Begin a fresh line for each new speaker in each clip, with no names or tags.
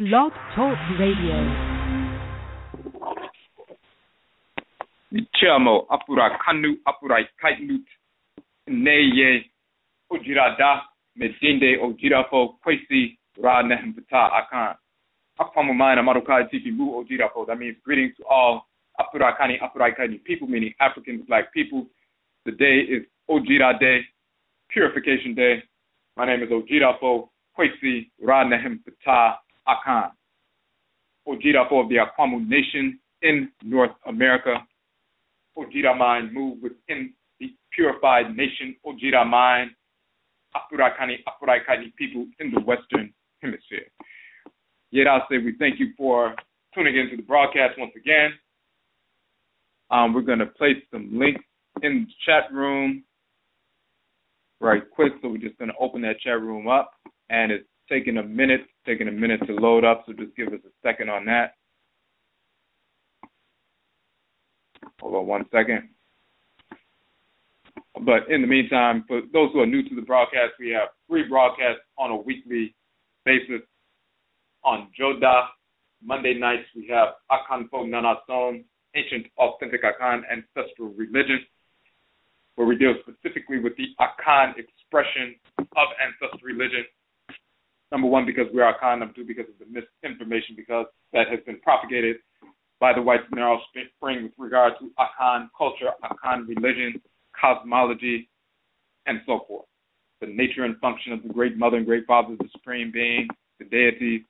Blog Talk Radio.
Chamo Afurakani Afuraitkaitnit Neye Ojirada Medinde Ojirafo Kwesi Ra Nehmpata Akan. Apamamana Marukai Tiki Mu Ojirafo. That means greetings to all Afurakani Afuraitkaitnit people, meaning African Black people. The day is Ojira Day, Purification Day. My name is Ojirafo Kwesi Ra Nehmpata Akan. Ojirafo of the Akwamu Nation in North America. Ojira mind move within the purified nation. Ojira mind, Afurakani, Afuraitkaitnit people in the Western Hemisphere. Yet I'll say we thank you for tuning into the broadcast once again. We're going to place some links in the chat room right quick. So we're just going to open that chat room up, and it's taking a minute to load up. So just give us a second on that. Hold on 1 second. But in the meantime, for those who are new to the broadcast, we have 3 broadcasts on a weekly basis. On Joda, Monday nights, we have Akanfo Nanason, Ancient Authentic Akan Ancestral Religion, where we deal specifically with the Akan expression of ancestral religion. Number 1, because we are Akan. Number 2, because of the misinformation, because that has been propagated by the whites in their offspring with regard to Akan culture, Akan religion, cosmology, and so forth. The nature and function of the great mother and great father, the supreme being, the deities,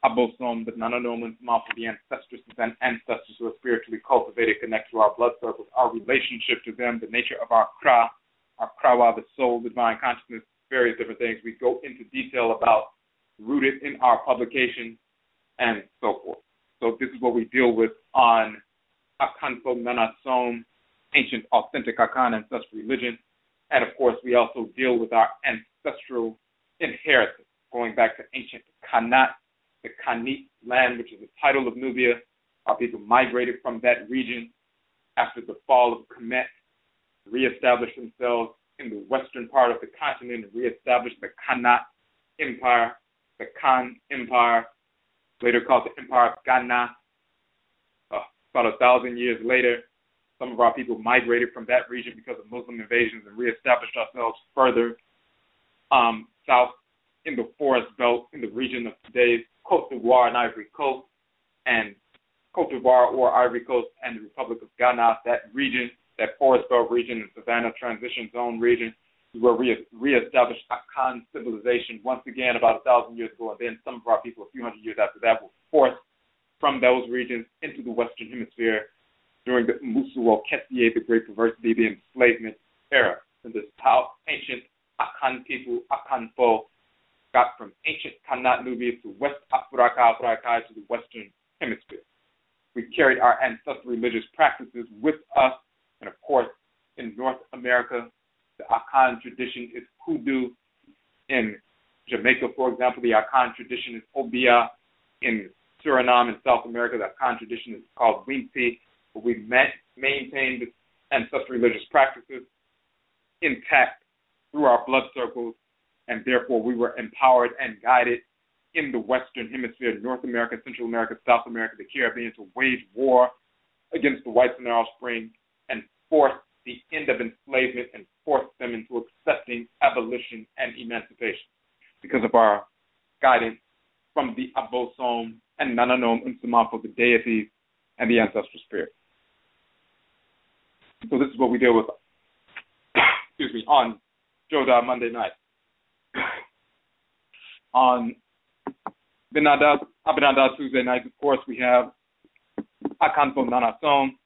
Abosom, the NHOMA, the ancestresses and ancestors who are spiritually cultivated, connect to our blood circles, our relationship to them, the nature of our krawa, the soul, the divine consciousness, various different things. We go into detail about, rooted in our publication, and so forth. So this is what we deal with on Akanfo Nanasom, Ancient Authentic Akan Ancestral Religion. And of course, we also deal with our ancestral inheritance, going back to ancient Kanat, the Kanit land, which is the title of Nubia. Our people migrated from that region after the fall of Kemet, reestablished themselves in the western part of the continent, and reestablished the Kanat Empire, the Khan Empire, later called the Empire of Ghana. About 1,000 years later, some of our people migrated from that region because of Muslim invasions and reestablished ourselves further south in the forest belt in the region of today's Cote d'Ivoire and Ivory Coast, and Cote d'Ivoire or Ivory Coast and the Republic of Ghana. That region, that forest belt region and Savannah Transition Zone region, is where we reestablished Akan civilization once again about 1,000 years ago, and then some of our people a few hundred years after that were forced from those regions into the Western Hemisphere during the Musuo Kessie, the Great Perversity, the enslavement era. And this is how ancient Akan people, Akanfo, got from ancient Kanat Nubia to West Afurakai to the Western Hemisphere. We carried our ancestral religious practices with us, and of course, in North America, the Akan tradition is hoodoo. In Jamaica, for example, the Akan tradition is obia. In Suriname and South America, the Akan tradition is called Winti. But we maintained the ancestral religious practices intact through our blood circles, and therefore we were empowered and guided in the Western Hemisphere, North America, Central America, South America, the Caribbean, to wage war against the whites and their offspring and force the end of enslavement and force them into accepting abolition and emancipation because of our guidance from the Abosom and Nananom Unsumapo, the deities and the ancestral spirit. So this is what we deal with on Joda Monday night. On Abinada Tuesday night, of course, we have Akanfo Nanasom.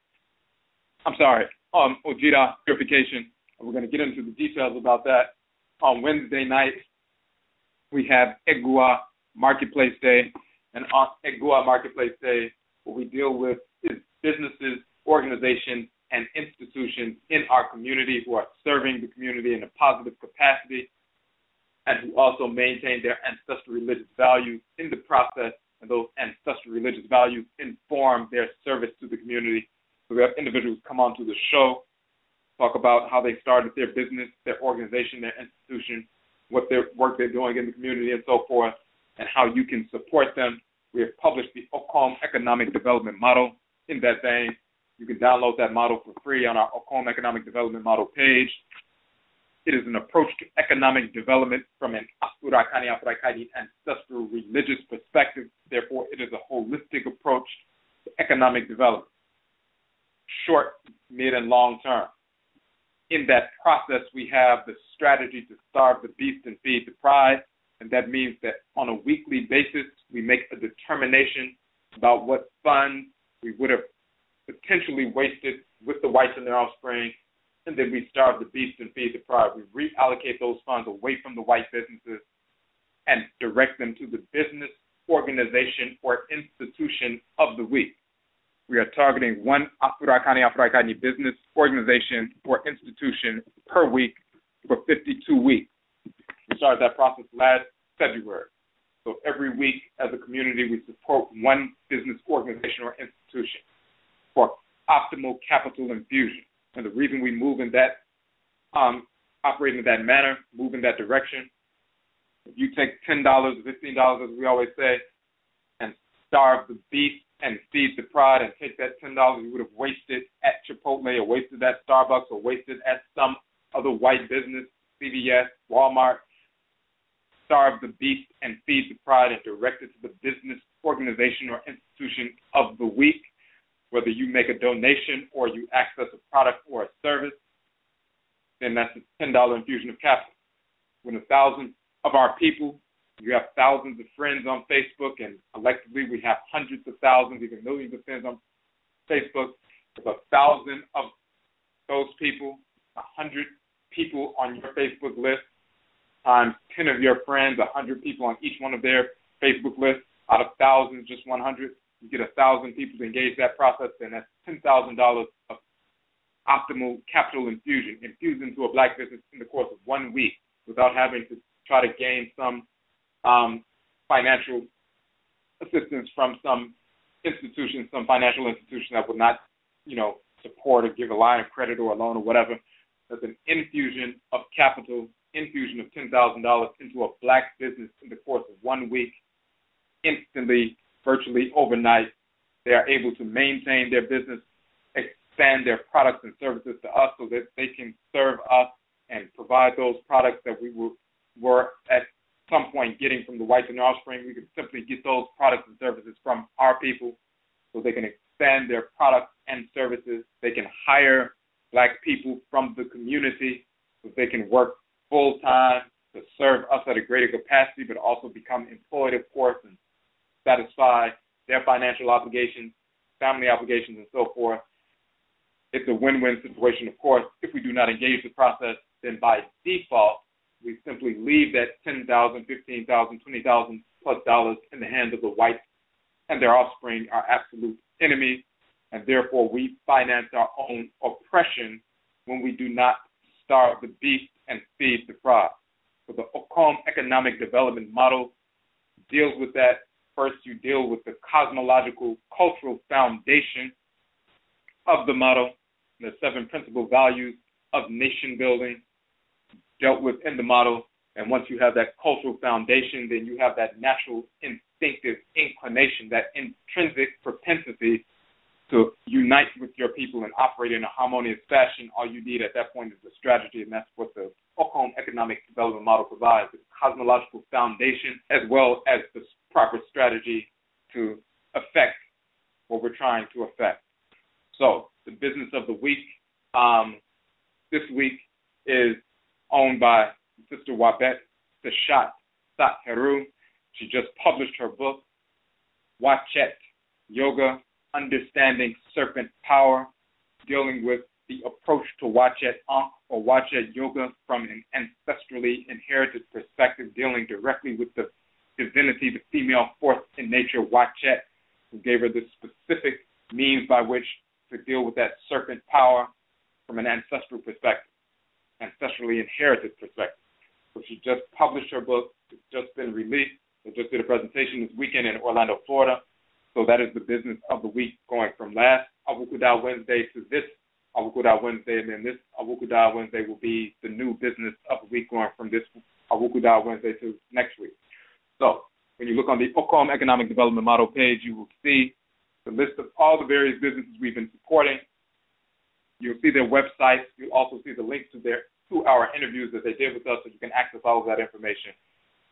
Ojira Purification. We're going to get into the details about that. On Wednesday night, we have Egua Marketplace Day. And on Egua Marketplace Day, what we deal with is businesses, organizations, and institutions in our community who are serving the community in a positive capacity and who also maintain their ancestral religious values in the process, and those ancestral religious values inform their service to the community. So we have individuals come onto the show, talk about how they started their business, their organization, their institution, what their work they're doing in the community, and so forth. and how you can support them. We have published the OCOM Economic Development Model. In that vein, you can download that model for free on our OCOM Economic Development Model page. It is an approach to economic development from an Afurakani, Afuraitkaitnit ancestral religious perspective. Therefore, it is a holistic approach to economic development, short, mid, and long term. In that process, we have the strategy to starve the beast and feed the pride, and that means that on a weekly basis, we make a determination about what funds we would have potentially wasted with the whites and their offspring, and then we starve the beast and feed the pride. We reallocate those funds away from the white businesses and direct them to the business, organization, or institution of the week. We are targeting one Afurakani, Afuraitkaitnit business, organization, or institution per week for 52 weeks. We started that process last February. So every week as a community, we support one business, organization, or institution for optimal capital infusion. And the reason we move in that, operate in that manner, move in that direction, if you take $10 or $15, as we always say, and starve the beast and feed the pride and take that $10 you would have wasted at Chipotle or wasted at Starbucks or wasted at some other white business, CVS, Walmart, starve the beast and feed the pride and direct it to the business, organization, or institution of the week, whether you make a donation or you access a product or a service, then that's a $10 infusion of capital. When 1,000 of our people, you have thousands of friends on Facebook, and collectively we have hundreds of thousands, even millions of friends on Facebook. If 1,000 of those people, 100 people on your Facebook list, times 10 of your friends, 100 people on each one of their Facebook lists, out of thousands, just 100, you get 1,000 people to engage that process, then that's $10,000 of optimal capital infusion, infused into a black business in the course of 1 week without having to try to gain some financial assistance from some institution, some financial institution that would not, support or give a line of credit or a loan or whatever. That's an infusion of capital, infusion of $10,000 into a black business in the course of 1 week, instantly, virtually overnight. They are able to maintain their business, expand their products and services to us so that they can serve us and provide those products that we were at some point getting from the whites and their offspring. We can simply get those products and services from our people so they can expand their products and services. They can hire black people from the community so they can work full-time to serve us at a greater capacity, but also become employed, of course, and satisfy their financial obligations, family obligations, and so forth. It's a win-win situation, of course. If we do not engage the process, then by default, we simply leave that $10,000, $15,000, $20,000 plus dollars in the hands of the whites and their offspring, our absolute enemies, and therefore we finance our own oppression when we do not starve the beast and feed the pride. So the OCOM Economic Development Model deals with that. First, you deal with the cosmological, cultural foundation of the model, the 7 principal values of nation building dealt with in the model. And once you have that cultural foundation, then you have that natural instinctive inclination, that intrinsic propensity to unite with your people and operate in a harmonious fashion. All you need at that point is a strategy, and that's what the OCOM Economic Development Model provides, the cosmological foundation as well as the proper strategy to affect what we're trying to affect. So the business of the week this week is owned by Sister Wabet Sashat Satheru. She just published her book, Wachet Yoga, Understanding Serpent Power, dealing with the approach to Wachet Ankh or Wachet Yoga from an ancestrally inherited perspective, dealing directly with the divinity, the female force in nature, Wachet, who gave her the specific means by which to deal with that serpent power from an ancestral perspective, ancestrally inherited perspective. So she just published her book. It's just been released. They just did a presentation this weekend in Orlando, Florida. So that is the business of the week, going from last Awukuda Wednesday to this Awukuda Wednesday, and then this Awukuda Wednesday will be the new business of the week, going from this Awukuda Wednesday to next week. So When you look on the OKOM Economic Development Model page, you will see the list of all the various businesses we've been supporting. You'll see their websites. You'll also see the links to our interviews that they did with us, so you can access all of that information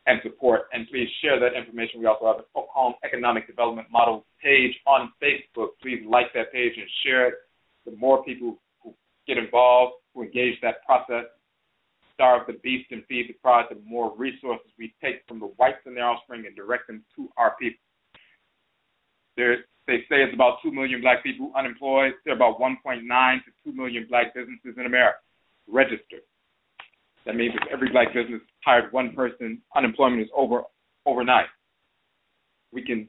and support. And please share that information. We also have an OKOM Economic Development Model page on Facebook. Please like that page and share it. The more people who get involved, who engage that process, starve the beast and feed the pride, the more resources we take from the whites and their offspring and direct them to our people. They say it's about 2 million black people unemployed. There are about 1.9 to 2 million black businesses in America registered. That means if every black business hired one person, unemployment is overnight. We can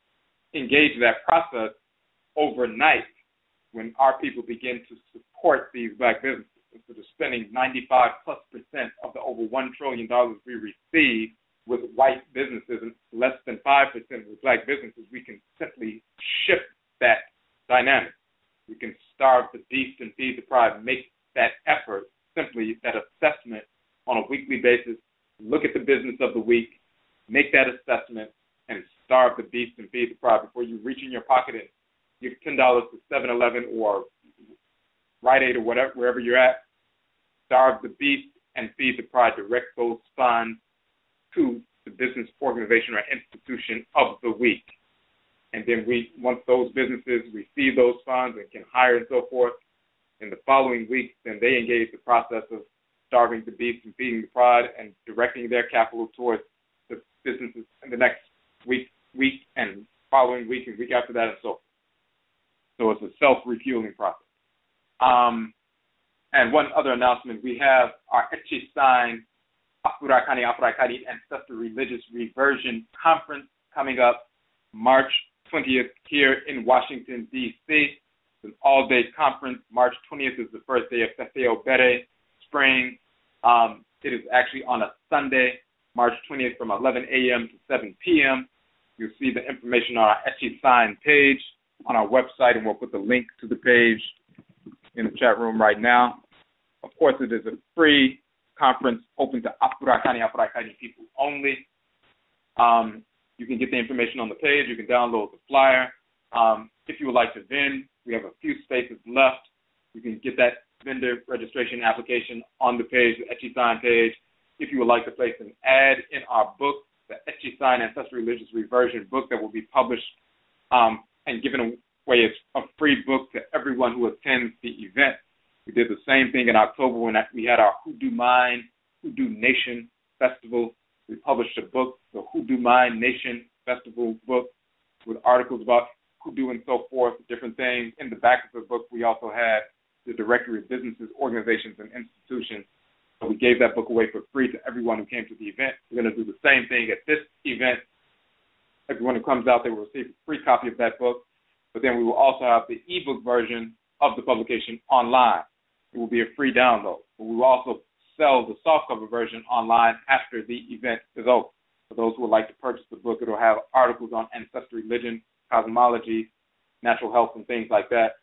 engage that process overnight when our people begin to support these black businesses. Instead of spending 95+% of the over $1 trillion we receive with white businesses and less than 5% with black businesses, we can simply shift that dynamic. We can starve the beast and feed the pride, make that effort, simply that assessment on a weekly basis, look at the business of the week, make that assessment, and starve the beast and feed the pride before you reach in your pocket and give $10 to 7-Eleven or Rite Aid or whatever, wherever you're at. Starve the beast and feed the pride. Direct those funds to the business organization or institution of the week. And then once those businesses receive those funds and can hire and so forth, in the following week, then they engage the process of starving the beast and feeding the pride and directing their capital towards the businesses in the next week and following week and week after that and so forth. So it's a self-refueling process. And one other announcement, we have our Akyisan Afurakani, Afuraitkaitnit Ancestral Religious Reversion Conference coming up March 20th here in Washington, D.C. It's an all-day conference. March 20th is the first day of Fefeo Bere Spring. It is actually on a Sunday, March 20th from 11 a.m. to 7 p.m. You'll see the information on our Akyisan page on our website, and we'll put the link to the page in the chat room right now. Of course, it is a free conference open to Afurakani, Afuraitkaitnit people only. You can get the information on the page. You can download the flyer. If you would like to vend, we have a few spaces left. You can get that vendor registration application on the page, the Akyisan page. If you would like to place an ad in our book, the Akyisan Ancestral Religious Reversion book that will be published and given away as a free book to everyone who attends the event. We did the same thing in October when we had our Hoodoo Mind, Hoodoo Nation Festival. We published a book, the Hoodoo Mind Nation Festival book, with articles about hoodoo and so forth, different things. In the back of the book, we also had the directory of businesses, organizations, and institutions. So we gave that book away for free to everyone who came to the event. We're going to do the same thing at this event. Everyone who comes out, they will receive a free copy of that book. But then we will also have the ebook version of the publication online. It will be a free download. But we will also sell the softcover version online after the event is over. For those who would like to purchase the book, it will have articles on ancestral religion, cosmology, natural health, and things like that.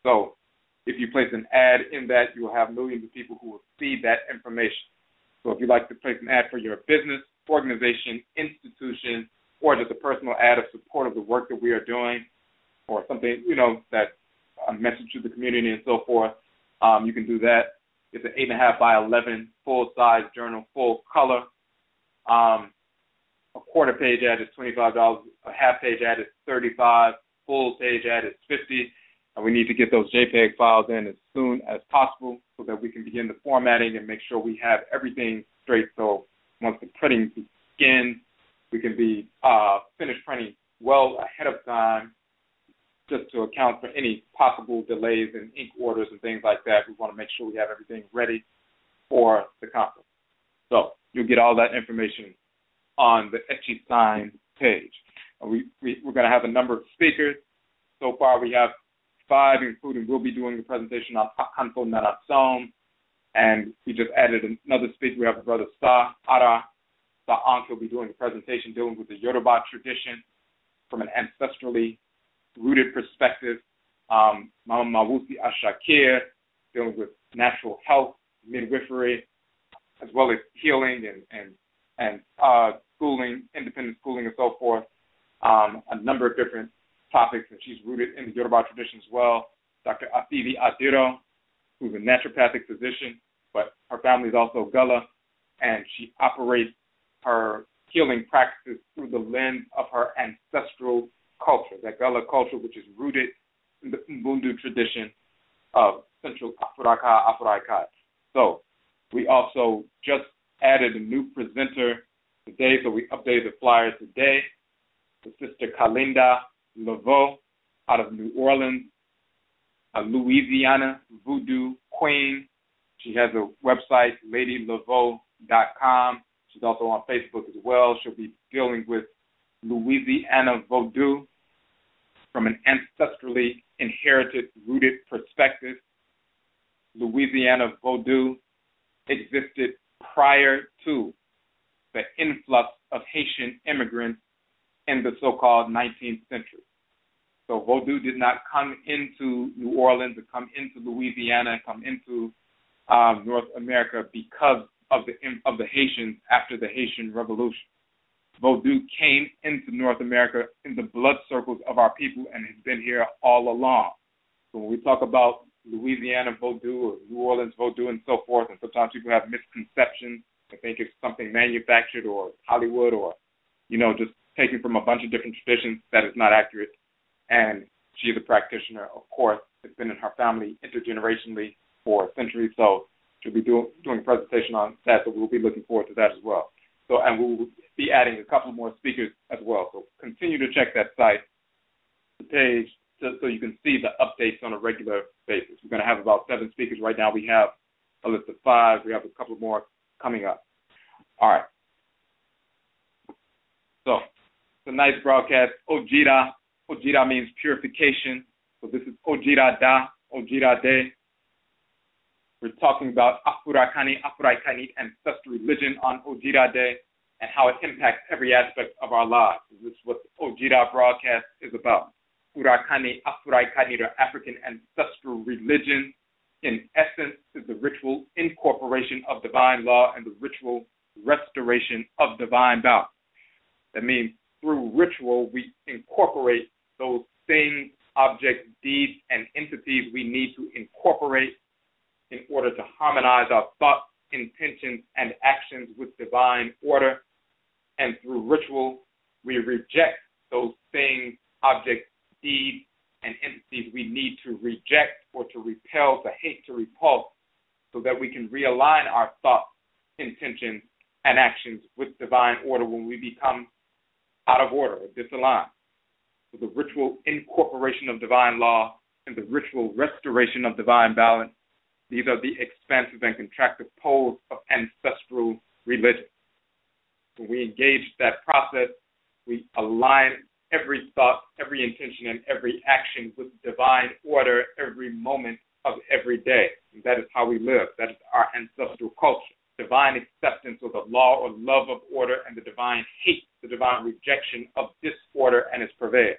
So if you place an ad in that, you will have millions of people who will see that information. So if you'd like to place an ad for your business, organization, institution, or just a personal ad of support of the work that we are doing, or something, that a message to the community and so forth, you can do that. It's an 8.5 by 11 full-size journal, full color. A quarter-page ad is $25. A half-page ad is $35. Full-page ad is $50. And we need to get those JPEG files in as soon as possible so that we can begin the formatting and make sure we have everything straight. So once the printing begins, we can be finished printing well ahead of time, just to account for any possible delays in ink orders and things like that. We want to make sure we have everything ready for the conference. So you'll get all that information on the Akyisan page. We're going to have a number of speakers. So far we have 5, including we'll be doing the presentation on Akanfo, and we just added another speaker. We have Brother Sa Ank will be doing the presentation dealing with the Yoruba tradition from an ancestrally rooted perspective. Mama Mawusi Ashakir dealing with natural health, midwifery, as well as healing and and schooling, independent schooling and so forth, a number of different topics, and she's rooted in the Yoruba tradition as well. Dr. Afidi Adiro, who's a naturopathic physician, but her family is also Gullah, and she operates her healing practices through the lens of her ancestral culture, that Gullah culture, which is rooted in the Mbundu tradition of Central Afuraitkaitnit. So we also just added a new presenter today, so we updated the flyer today. The Sister Kalinda Laveau out of New Orleans, a Louisiana voodoo queen. She has a website, ladylaveau.com. She's also on Facebook as well. She'll be dealing with Louisiana voodoo from an ancestrally inherited, rooted perspective. Louisiana voodoo existed prior to the influx of Haitian immigrants in the so-called 19th century. So voodoo did not come into New Orleans or come into Louisiana, come into North America because of the Haitians after the Haitian Revolution. Voodoo came into North America in the blood circles of our people and has been here all along. So when we talk about Louisiana voodoo or New Orleans voodoo and so forth, and sometimes people have misconceptions. They think it's something manufactured or Hollywood or, just taken from a bunch of different traditions. That is not accurate. And she is a practitioner, of course. It's been in her family intergenerationally for centuries. So she'll be doing a presentation on that. So we'll be looking forward to that as well. So, and we'll be adding a couple more speakers as well. So continue to check that site, the page, so you can see the updates on a regular basis. We're going to have about 7 speakers right now. We have a list of 5. We have a couple more coming up. All right. So tonight's broadcast, ODWIRA. ODWIRA means purification. So this is ODWIRA Da, ODWIRA De. We're talking about Afurakani, Afuraitkaitnit, Ancestral Religion on ODWIRA Day and how it impacts every aspect of our lives. This is what the ODWIRA broadcast is about. Afurakani, Afuraitkaitnit, or African Ancestral Religion, in essence, is the ritual incorporation of divine law and the ritual restoration of divine balance. That means through ritual, we incorporate those things, objects, deeds, and entities we need to incorporate in order to harmonize our thoughts, intentions, and actions with divine order. And through ritual, we reject those things, objects, deeds, and entities we need to reject or to repel, to hate, to repulse, so that we can realign our thoughts, intentions, and actions with divine order when we become out of order or disaligned. So the ritual incorporation of divine law and the ritual restoration of divine balance, these are the expansive and contractive poles of ancestral religion. When we engage that process, we align every thought, every intention, and every action with divine order every moment of every day. And that is how we live. That is our ancestral culture. Divine acceptance of the law or love of order, and the divine hate, the divine rejection of disorder and its purveyor.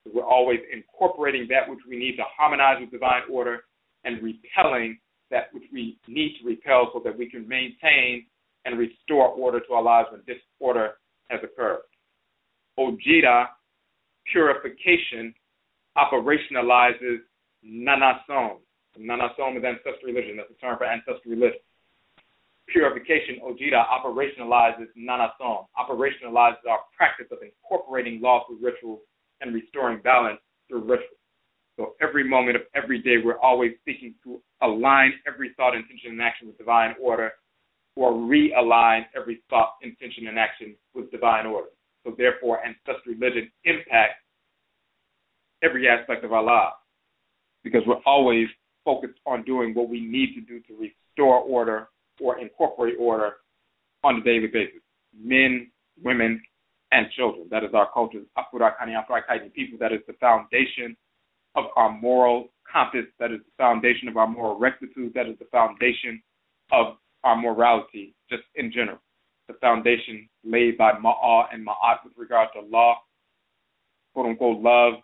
So we're always incorporating that which we need to harmonize with divine order and repelling that which we need to repel so that we can maintain and restore order to our lives when disorder has occurred. ODWIRA, purification, operationalizes Nanasom. Nanasom is ancestral religion. That's a term for ancestral religion. Purification, ODWIRA, operationalizes Nanasom, operationalizes our practice of incorporating law through ritual and restoring balance through ritual. So every moment of every day, we're always seeking to align every thought, intention, and action with divine order, or realign every thought, intention, and action with divine order. So therefore, ancestral religion impacts every aspect of our lives because we're always focused on doing what we need to do to restore order or incorporate order on a daily basis. Men, women, and children. That is our culture. Afurakani, Afuraitkaitnit people. That is the foundation of our moral compass. That is the foundation of our moral rectitude. That is the foundation of our morality, just in general. The foundation laid by Ma'a and Ma'at with regard to law, quote-unquote love,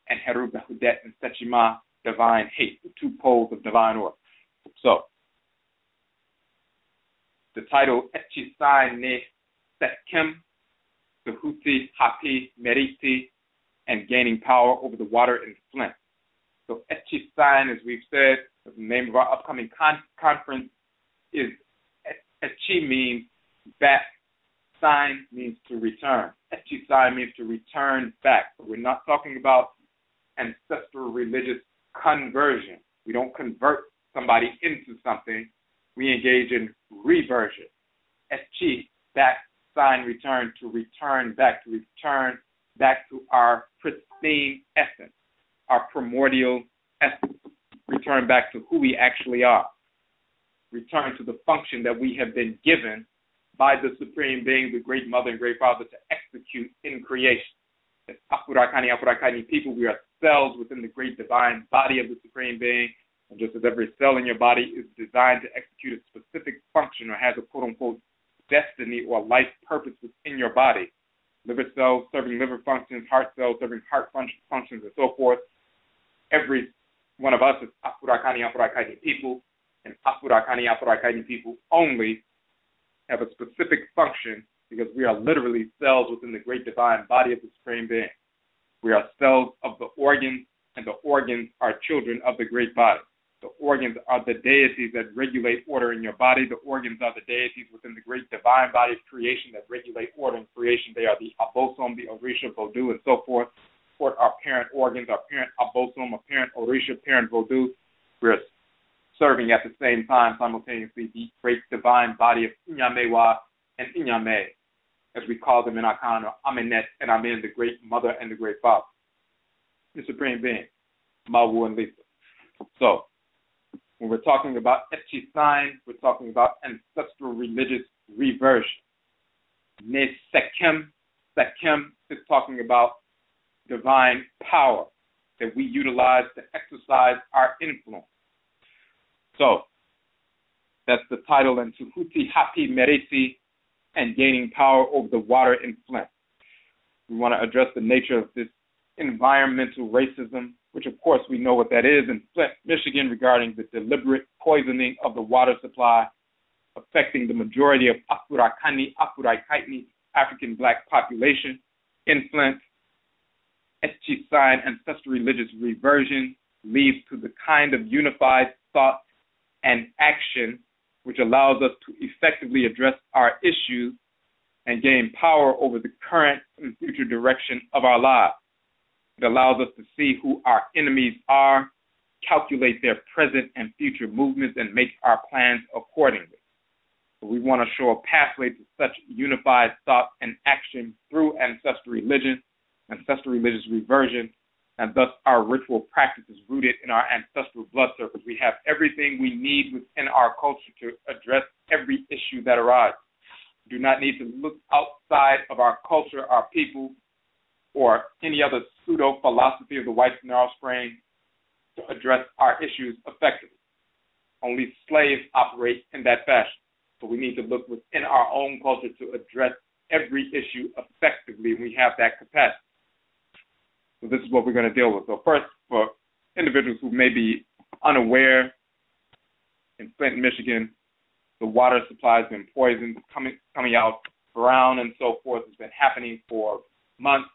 and Heru Behudet and Sechima, divine hate, the 2 poles of divine order. So, the title Akyisan SEKHEM, Tehuti, Hapi, Meriti, and gaining power over the water in Flint. So Akyisan, as we've said, the name of our upcoming conference is Akyi means back. Sign means to return. Akyisan means to return back. So we're not talking about ancestral religious conversion. We don't convert somebody into something. We engage in reversion. Akyi, back, sign, return, to return back to our pristine essence, our primordial essence. Return back to who we actually are. Return to the function that we have been given by the Supreme Being, the Great Mother and Great Father, to execute in creation. As Afurakani, Afuraitkaitnit people, we are cells within the great divine body of the Supreme Being. And just as every cell in your body is designed to execute a specific function or has a quote-unquote destiny or life purpose within your body, liver cells serving liver functions, heart cells serving heart functions, and so forth, every one of us is Afurakani, Afuraitkaitnit people, and Afurakani, Afuraitkaitnit people only have a specific function because we are literally cells within the great divine body of the Supreme Being. We are cells of the organs, and the organs are children of the great body. The organs are the deities that regulate order in your body. The organs are the deities within the great divine body of creation that regulate order in creation. They are the abosom, the orisha, vodou, and so forth. Our parent organs, our parent abosom, our parent orisha, parent vodou. We're serving at the same time simultaneously the great divine body of Inyamewa and Inyame, as we call them in Akan, or Amenet and Amen, the great mother and the great father, the Supreme Being, Mawu and Lisa. So, when we're talking about Akyisan, we're talking about ancestral religious reversion. Ne SEKHEM is talking about divine power that we utilize to exercise our influence. So, that's the title, and Tehuti, Hapi, Meriti, and gaining power over the water in Flint. We want to address the nature of this environmental racism, which of course we know what that is in Flint, Michigan, regarding the deliberate poisoning of the water supply affecting the majority of Afurakani, Afuraitkaitnit, African black population in Flint. Akyisan, ancestral religious reversion, leads to the kind of unified thought and action which allows us to effectively address our issues and gain power over the current and future direction of our lives. It allows us to see who our enemies are, calculate their present and future movements, and make our plans accordingly. So we want to show a pathway to such unified thought and action through ancestral religion, ancestral religious reversion, and thus our ritual practices rooted in our ancestral blood circles. We have everything we need within our culture to address every issue that arises. We do not need to look outside of our culture, our people, or any other pseudo-philosophy of the white narrow spring to address our issues effectively. Only slaves operate in that fashion. So we need to look within our own culture to address every issue effectively. We have that capacity. So this is what we're going to deal with. So first, for individuals who may be unaware, in Flint, Michigan, the water supply has been poisoned, coming out brown and so forth. It's been happening for months.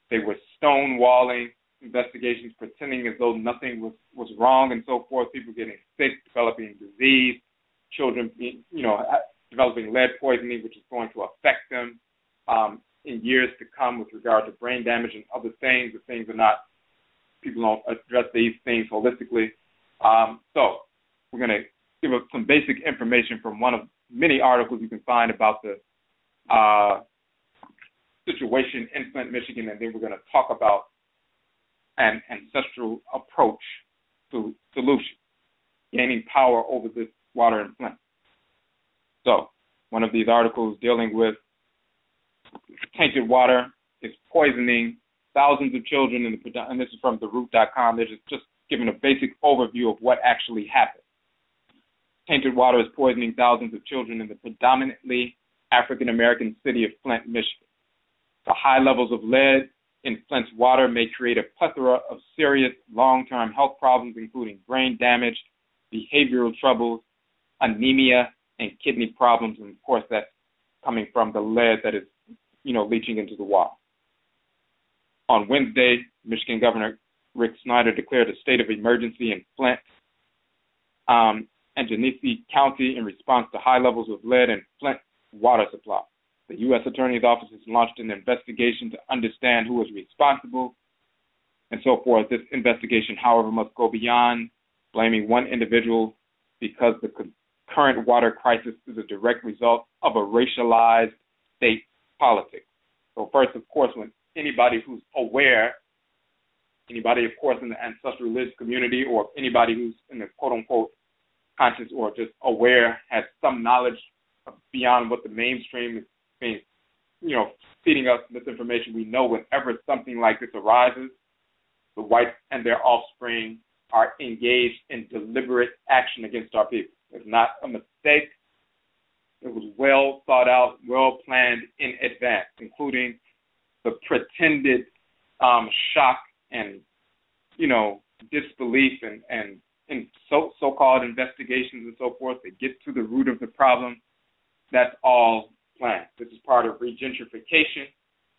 They were stonewalling investigations, pretending as though nothing was wrong and so forth. People getting sick, developing disease, children developing lead poisoning, which is going to affect them in years to come with regard to brain damage and other things. The things are not, people don't address these things holistically. So we're going to give us some basic information from one of many articles you can find about the situation in Flint, Michigan, and then we're going to talk about an ancestral approach to solution, gaining power over this water in Flint. So one of these articles dealing with tainted water is poisoning thousands of children, and this is from theroot.com. They're just giving a basic overview of what actually happened. Tainted water is poisoning thousands of children in the predominantly African-American city of Flint, Michigan. The high levels of lead in Flint's water may create a plethora of serious long-term health problems, including brain damage, behavioral troubles, anemia, and kidney problems. And, of course, that's coming from the lead that is, leaching into the water. On Wednesday, Michigan Governor Rick Snyder declared a state of emergency in Flint and Genesee County in response to high levels of lead in Flint water supply. The U.S. Attorney's Office has launched an investigation to understand who is responsible and so forth. This investigation, however, must go beyond blaming one individual because the current water crisis is a direct result of a racialized state politics. So first, of course, when anybody who's aware, anybody, of course, in the ancestral religious community or anybody who's in the quote-unquote conscious or just aware has some knowledge beyond what the mainstream is being, feeding us misinformation, we know whenever something like this arises, the whites and their offspring are engaged in deliberate action against our people. It's not a mistake. It was well thought out, well planned in advance, including the pretended shock and, disbelief and so-called investigations and so forth that get to the root of the problem. That's all planned. This is part of regentrification,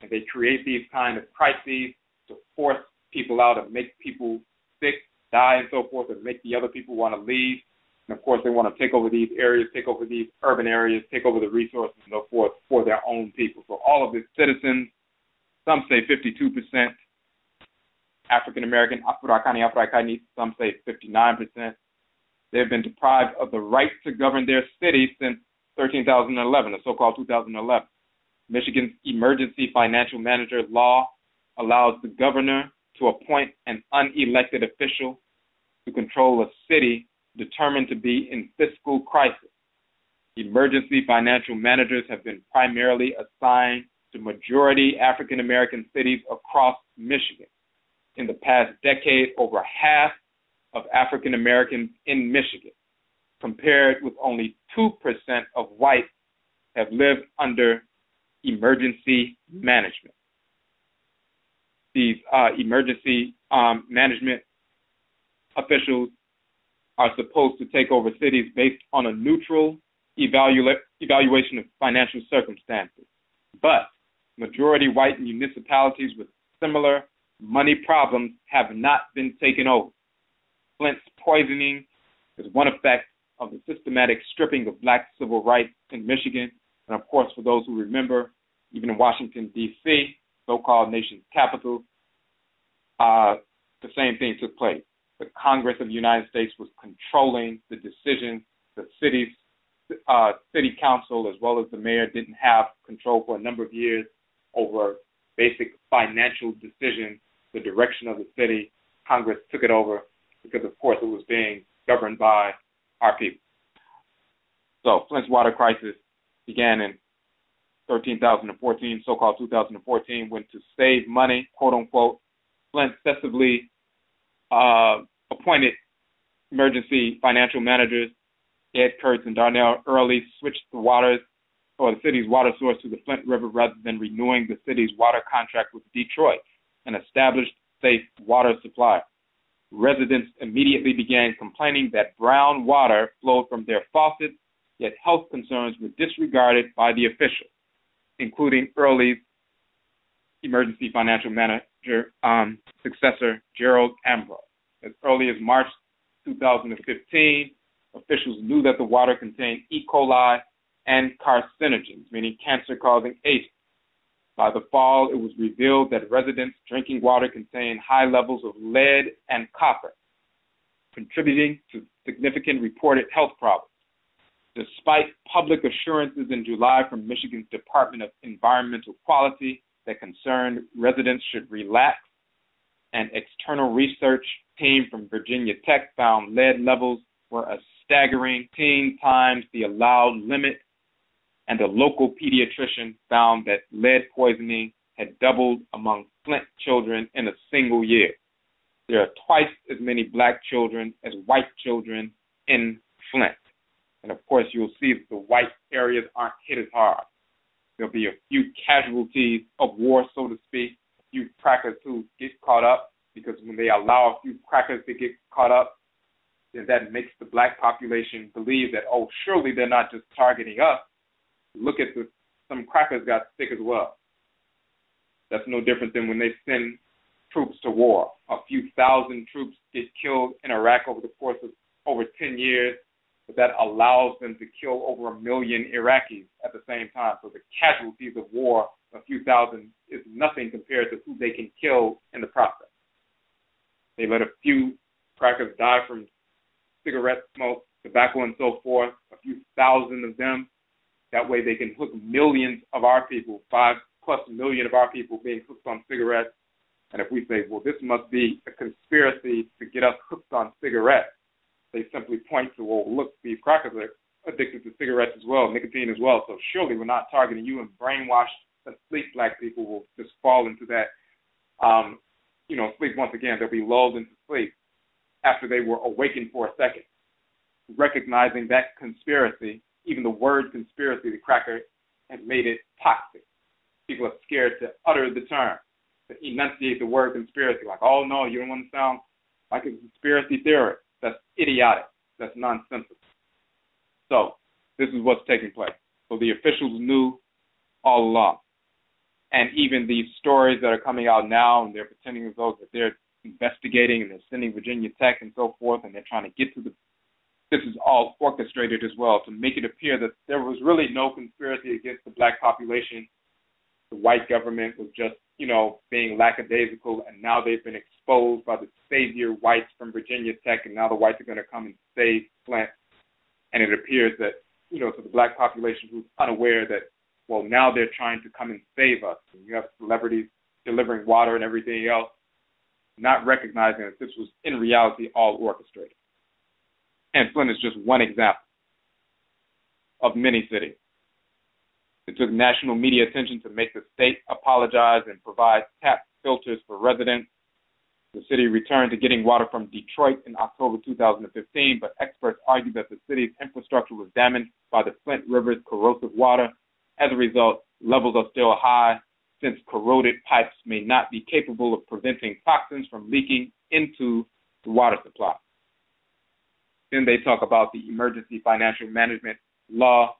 and they create these kind of crises to force people out and make people sick, die, and so forth, and make the other people want to leave. And, of course, they want to take over these areas, take over these urban areas, take over the resources and so forth for their own people. So all of the citizens, some say 52%, African-American, Afurakani, Afuraitkaitnit, some say 59%. They've been deprived of the right to govern their city since 2011, the so-called 2011. Michigan's emergency financial manager law allows the governor to appoint an unelected official to control a city determined to be in fiscal crisis. Emergency financial managers have been primarily assigned to majority African-American cities across Michigan. In the past decade, over half of African Americans in Michigan, compared with only 2% of whites, have lived under emergency management. These emergency management officials are supposed to take over cities based on a neutral evaluation of financial circumstances. But majority white municipalities with similar money problems have not been taken over. Flint's poisoning is one effect of the systematic stripping of black civil rights in Michigan. And, of course, for those who remember, even in Washington, D.C., so-called nation's capital, the same thing took place. The Congress of the United States was controlling the decisions. The city council, as well as the mayor, didn't have control for a number of years over basic financial decisions, the direction of the city. Congress took it over because, of course, it was being governed by our people. So Flint's water crisis began in 2014, so-called 2014, when to save money, quote-unquote, Flint excessively appointed emergency financial managers, Ed Kurtz and Darnell Early, switched the city's water source to the Flint River rather than renewing the city's water contract with Detroit, an established safe water supply. Residents immediately began complaining that brown water flowed from their faucets, yet health concerns were disregarded by the officials, including Early's emergency financial manager successor, Gerald Ambrose. As early as March 2015, officials knew that the water contained E. coli and carcinogens, meaning cancer-causing agents. By the fall, it was revealed that residents' drinking water contained high levels of lead and copper, contributing to significant reported health problems. Despite public assurances in July from Michigan's Department of Environmental Quality that concerned residents should relax, an external research team from Virginia Tech found lead levels were a staggering 10 times the allowed limit, and a local pediatrician found that lead poisoning had doubled among Flint children in a single year. There are twice as many black children as white children in Flint. And, of course, you'll see that the white areas aren't hit as hard. There'll be a few casualties of war, so to speak, a few crackers who get caught up, because when they allow a few crackers to get caught up, then that makes the black population believe that, oh, surely they're not just targeting us. Look at the some crackers got sick as well. That's no different than when they send troops to war. A few thousand troops get killed in Iraq over the course of over 10 years, but that allows them to kill over 1 million Iraqis at the same time. So the casualties of war, a few thousand, is nothing compared to who they can kill in the process. They let a few crackers die from cigarette smoke, tobacco, and so forth, a few thousand of them. That way they can hook millions of our people, 5+ million of our people being hooked on cigarettes. And if we say, well, this must be a conspiracy to get us hooked on cigarettes, they simply point to, well, look, these crackers are addicted to cigarettes as well, nicotine as well. So surely we're not targeting you, and brainwashed, asleep black people will just fall into that, sleep once again. They'll be lulled into sleep after they were awakened for a second, recognizing that conspiracy, even the word conspiracy, the cracker has made it toxic. People are scared to utter the term, to enunciate the word conspiracy, like, oh, no, you don't want to sound like a conspiracy theorist. That's idiotic. That's nonsensical. So this is what's taking place. So the officials knew all along. And even these stories that are coming out now, and they're pretending as though that they're investigating and they're sending Virginia Tech and so forth, and they're trying to get to this is all orchestrated as well to make it appear that there was really no conspiracy against the black population. The white government was just, being lackadaisical, and now they've been exposed by the savior whites from Virginia Tech, and now the whites are going to come and save Flint. And it appears that, to the black population who's unaware that, well, now they're trying to come and save us. And you have celebrities delivering water and everything else, not recognizing that this was in reality all orchestrated. And Flint is just one example of many cities. It took national media attention to make the state apologize and provide tap filters for residents. The city returned to getting water from Detroit in October 2015, but experts argue that the city's infrastructure was damaged by the Flint River's corrosive water. As a result, levels are still high since corroded pipes may not be capable of preventing toxins from leaking into the water supply. Then they talk about the emergency financial management law.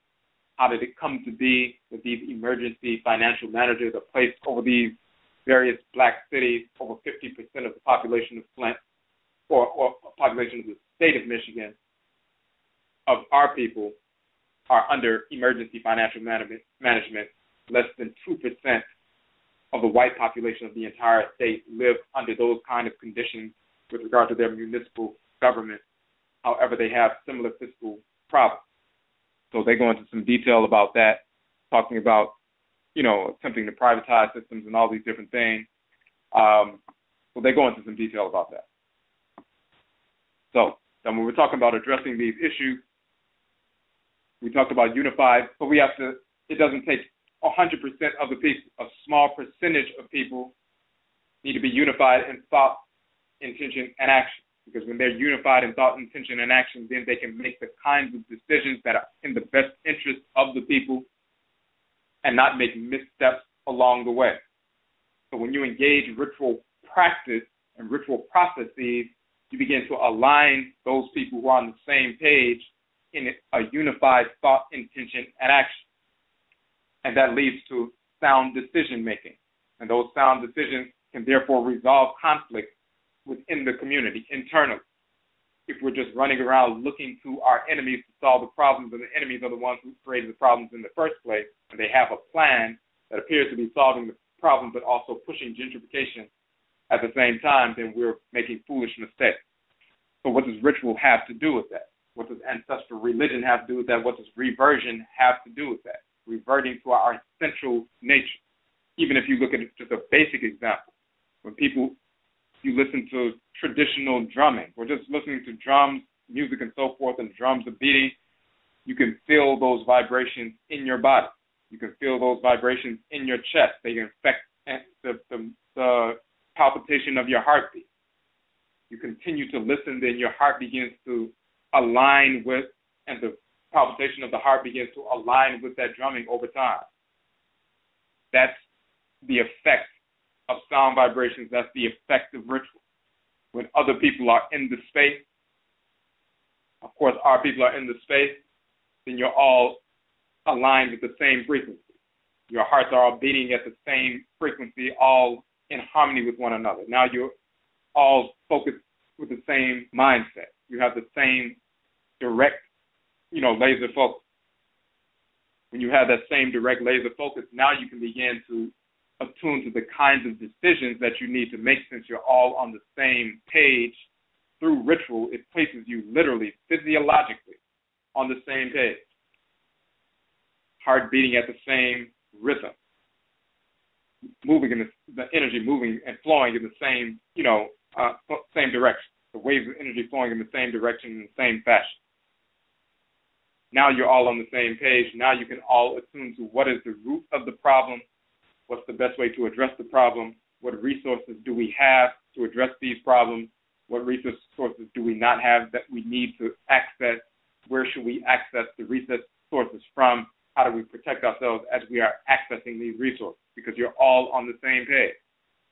How did it come to be that these emergency financial managers are placed over these various black cities? Over 50% of the population of Flint, or population of the state of Michigan, of our people are under emergency financial management. Less than 2% of the white population of the entire state live under those kind of conditions with regard to their municipal government. However, they have similar fiscal problems. So they go into some detail about that, talking about, attempting to privatize systems and all these different things. So they go into some detail about that. So then when we're talking about addressing these issues, we talked about unified, but we have to, it doesn't take 100% of the people. A small percentage of people need to be unified in thought, intention, and action. Because when they're unified in thought, intention, and action, then they can make the kinds of decisions that are in the best interest of the people and not make missteps along the way. So when you engage ritual practice and ritual processes, you begin to align those people who are on the same page in a unified thought, intention, and action. And that leads to sound decision-making. And those sound decisions can therefore resolve conflict within the community, internally. If we're just running around looking to our enemies to solve the problems, and the enemies are the ones who created the problems in the first place, and they have a plan that appears to be solving the problem but also pushing gentrification at the same time, then we're making foolish mistakes. So what does ritual have to do with that? What does ancestral religion have to do with that? What does reversion have to do with that? Reverting to our essential nature. Even if you look at just a basic example, when you listen to traditional drumming, or just listening to drums, music, and so forth, and drums are beating, you can feel those vibrations in your body. You can feel those vibrations in your chest. They can affect the palpitation of your heartbeat. You continue to listen, then your heart begins to align with, and the palpitation of the heart begins to align with that drumming over time. That's the effect of sound vibrations. That's the effect of ritual. When other people are in the space, of course our people are in the space, then you're all aligned with the same frequency. Your hearts are all beating at the same frequency, all in harmony with one another. Now you're all focused with the same mindset. You have the same direct, laser focus. When you have that same direct laser focus, now you can begin to attune to the kinds of decisions that you need to make, since you're all on the same page. Through ritual, it places you literally, physiologically, on the same page. Heart beating at the same rhythm, moving in the energy moving and flowing in the same, same direction. The waves of energy flowing in the same direction, in the same fashion. Now you're all on the same page. Now you can all attune to what is the root of the problem, what's the best way to address the problem, what resources do we have to address these problems, what resources do we not have that we need to access, where should we access the resources from, how do we protect ourselves as we are accessing these resources, because you're all on the same page.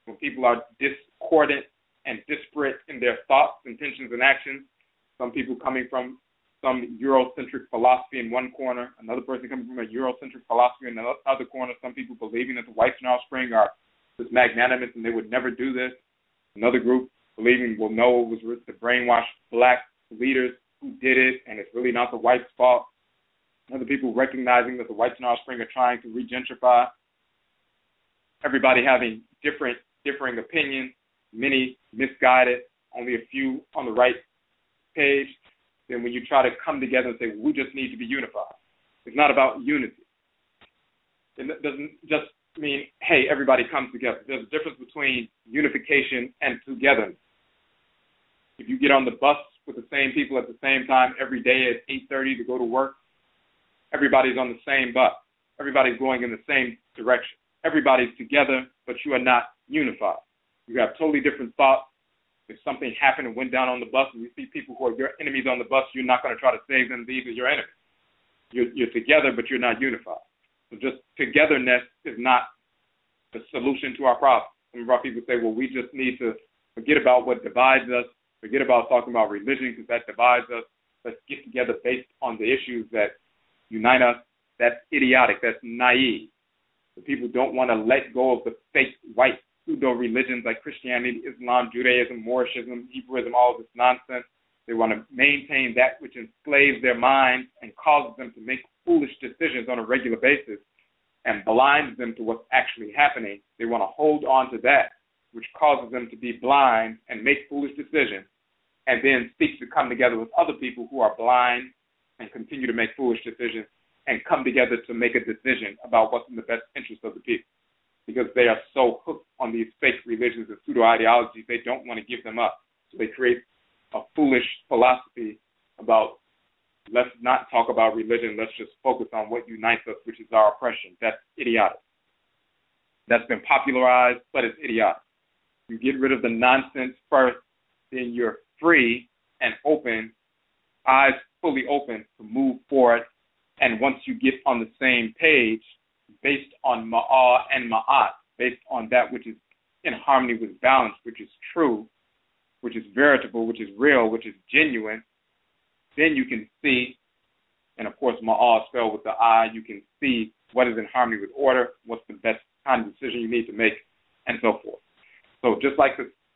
When people are discordant and disparate in their thoughts, intentions, and actions, some people coming from some Eurocentric philosophy in one corner, another person coming from a Eurocentric philosophy in the other corner, some people believing that the whites in our spring are just magnanimous and they would never do this, another group believing, well, no, it was the brainwashed black leaders who did it and it's really not the whites' fault. Other people recognizing that the whites in our spring are trying to regentrify. Everybody having differing opinions, many misguided, only a few on the right page. Then when you try to come together and say, well, we just need to be unified. It's not about unity. It doesn't just mean, hey, everybody comes together. There's a difference between unification and togetherness. If you get on the bus with the same people at the same time every day at 8:30 to go to work, everybody's on the same bus. Everybody's going in the same direction. Everybody's together, but you are not unified. You have totally different thoughts. If something happened and went down on the bus and you see people who are your enemies on the bus, you're not going to try to save them. These are your enemies. You're together, but you're not unified. So just togetherness is not the solution to our problem. Some of our people say, well, we just need to forget about what divides us, forget about talking about religion because that divides us. Let's get together based on the issues that unite us. That's idiotic. That's naive. The people don't want to let go of the fake white pseudo-religions like Christianity, Islam, Judaism, Moorishism, Hebrewism, all of this nonsense. They want to maintain that which enslaves their minds and causes them to make foolish decisions on a regular basis and blinds them to what's actually happening. They want to hold on to that, which causes them to be blind and make foolish decisions, and then seek to come together with other people who are blind and continue to make foolish decisions and come together to make a decision about what's in the best interest of the people. Because they are so hooked on these fake religions and pseudo-ideologies, they don't want to give them up. So they create a foolish philosophy about, let's not talk about religion, let's just focus on what unites us, which is our oppression. That's idiotic. That's been popularized, but it's idiotic. You get rid of the nonsense first, then you're free and open, eyes fully open to move forward. And once you get on the same page, based on ma'ah and ma'at, based on that which is in harmony with balance, which is true, which is veritable, which is real, which is genuine, then you can see, and of course ma'ah spelled with the I, you can see what is in harmony with order, what's the best kind of decision you need to make, and so forth. So just like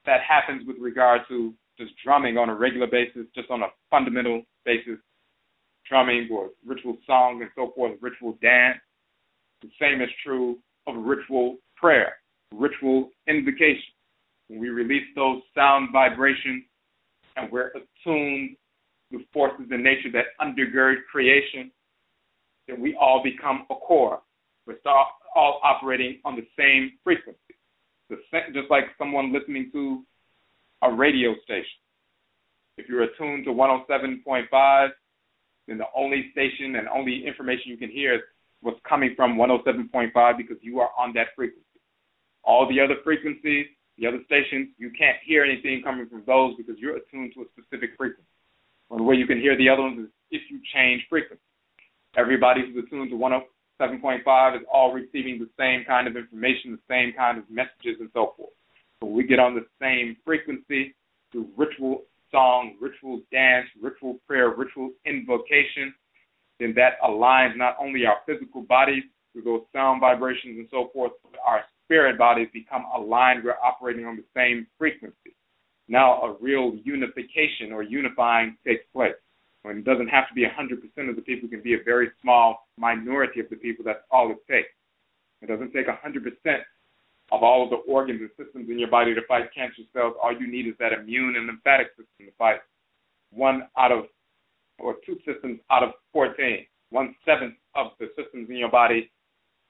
that happens with regard to just drumming on a regular basis, just on a fundamental basis, drumming or ritual song and so forth, ritual dance, the same is true of ritual prayer, ritual invocation. When we release those sound vibrations and we're attuned to forces in nature that undergird creation, then we all become a core. We're all operating on the same frequency. Just like someone listening to a radio station. If you're attuned to 107.5, then the only station and only information you can hear is what's coming from 107.5 because you are on that frequency. All the other frequencies, the other stations, you can't hear anything coming from those because you're attuned to a specific frequency. One way you can hear the other ones is if you change frequency. Everybody who's attuned to 107.5 is all receiving the same kind of information, the same kind of messages and so forth. So we get on the same frequency through ritual song, ritual dance, ritual prayer, ritual invocation, then that aligns not only our physical bodies, through those sound vibrations and so forth, our spirit bodies become aligned. We're operating on the same frequency. Now a real unification or unifying takes place. When it doesn't have to be 100% of the people, it can be a very small minority of the people. That's all it takes. It doesn't take 100% of all of the organs and systems in your body to fight cancer cells. All you need is that immune and lymphatic system to fight two systems out of 14, 1/7 of the systems in your body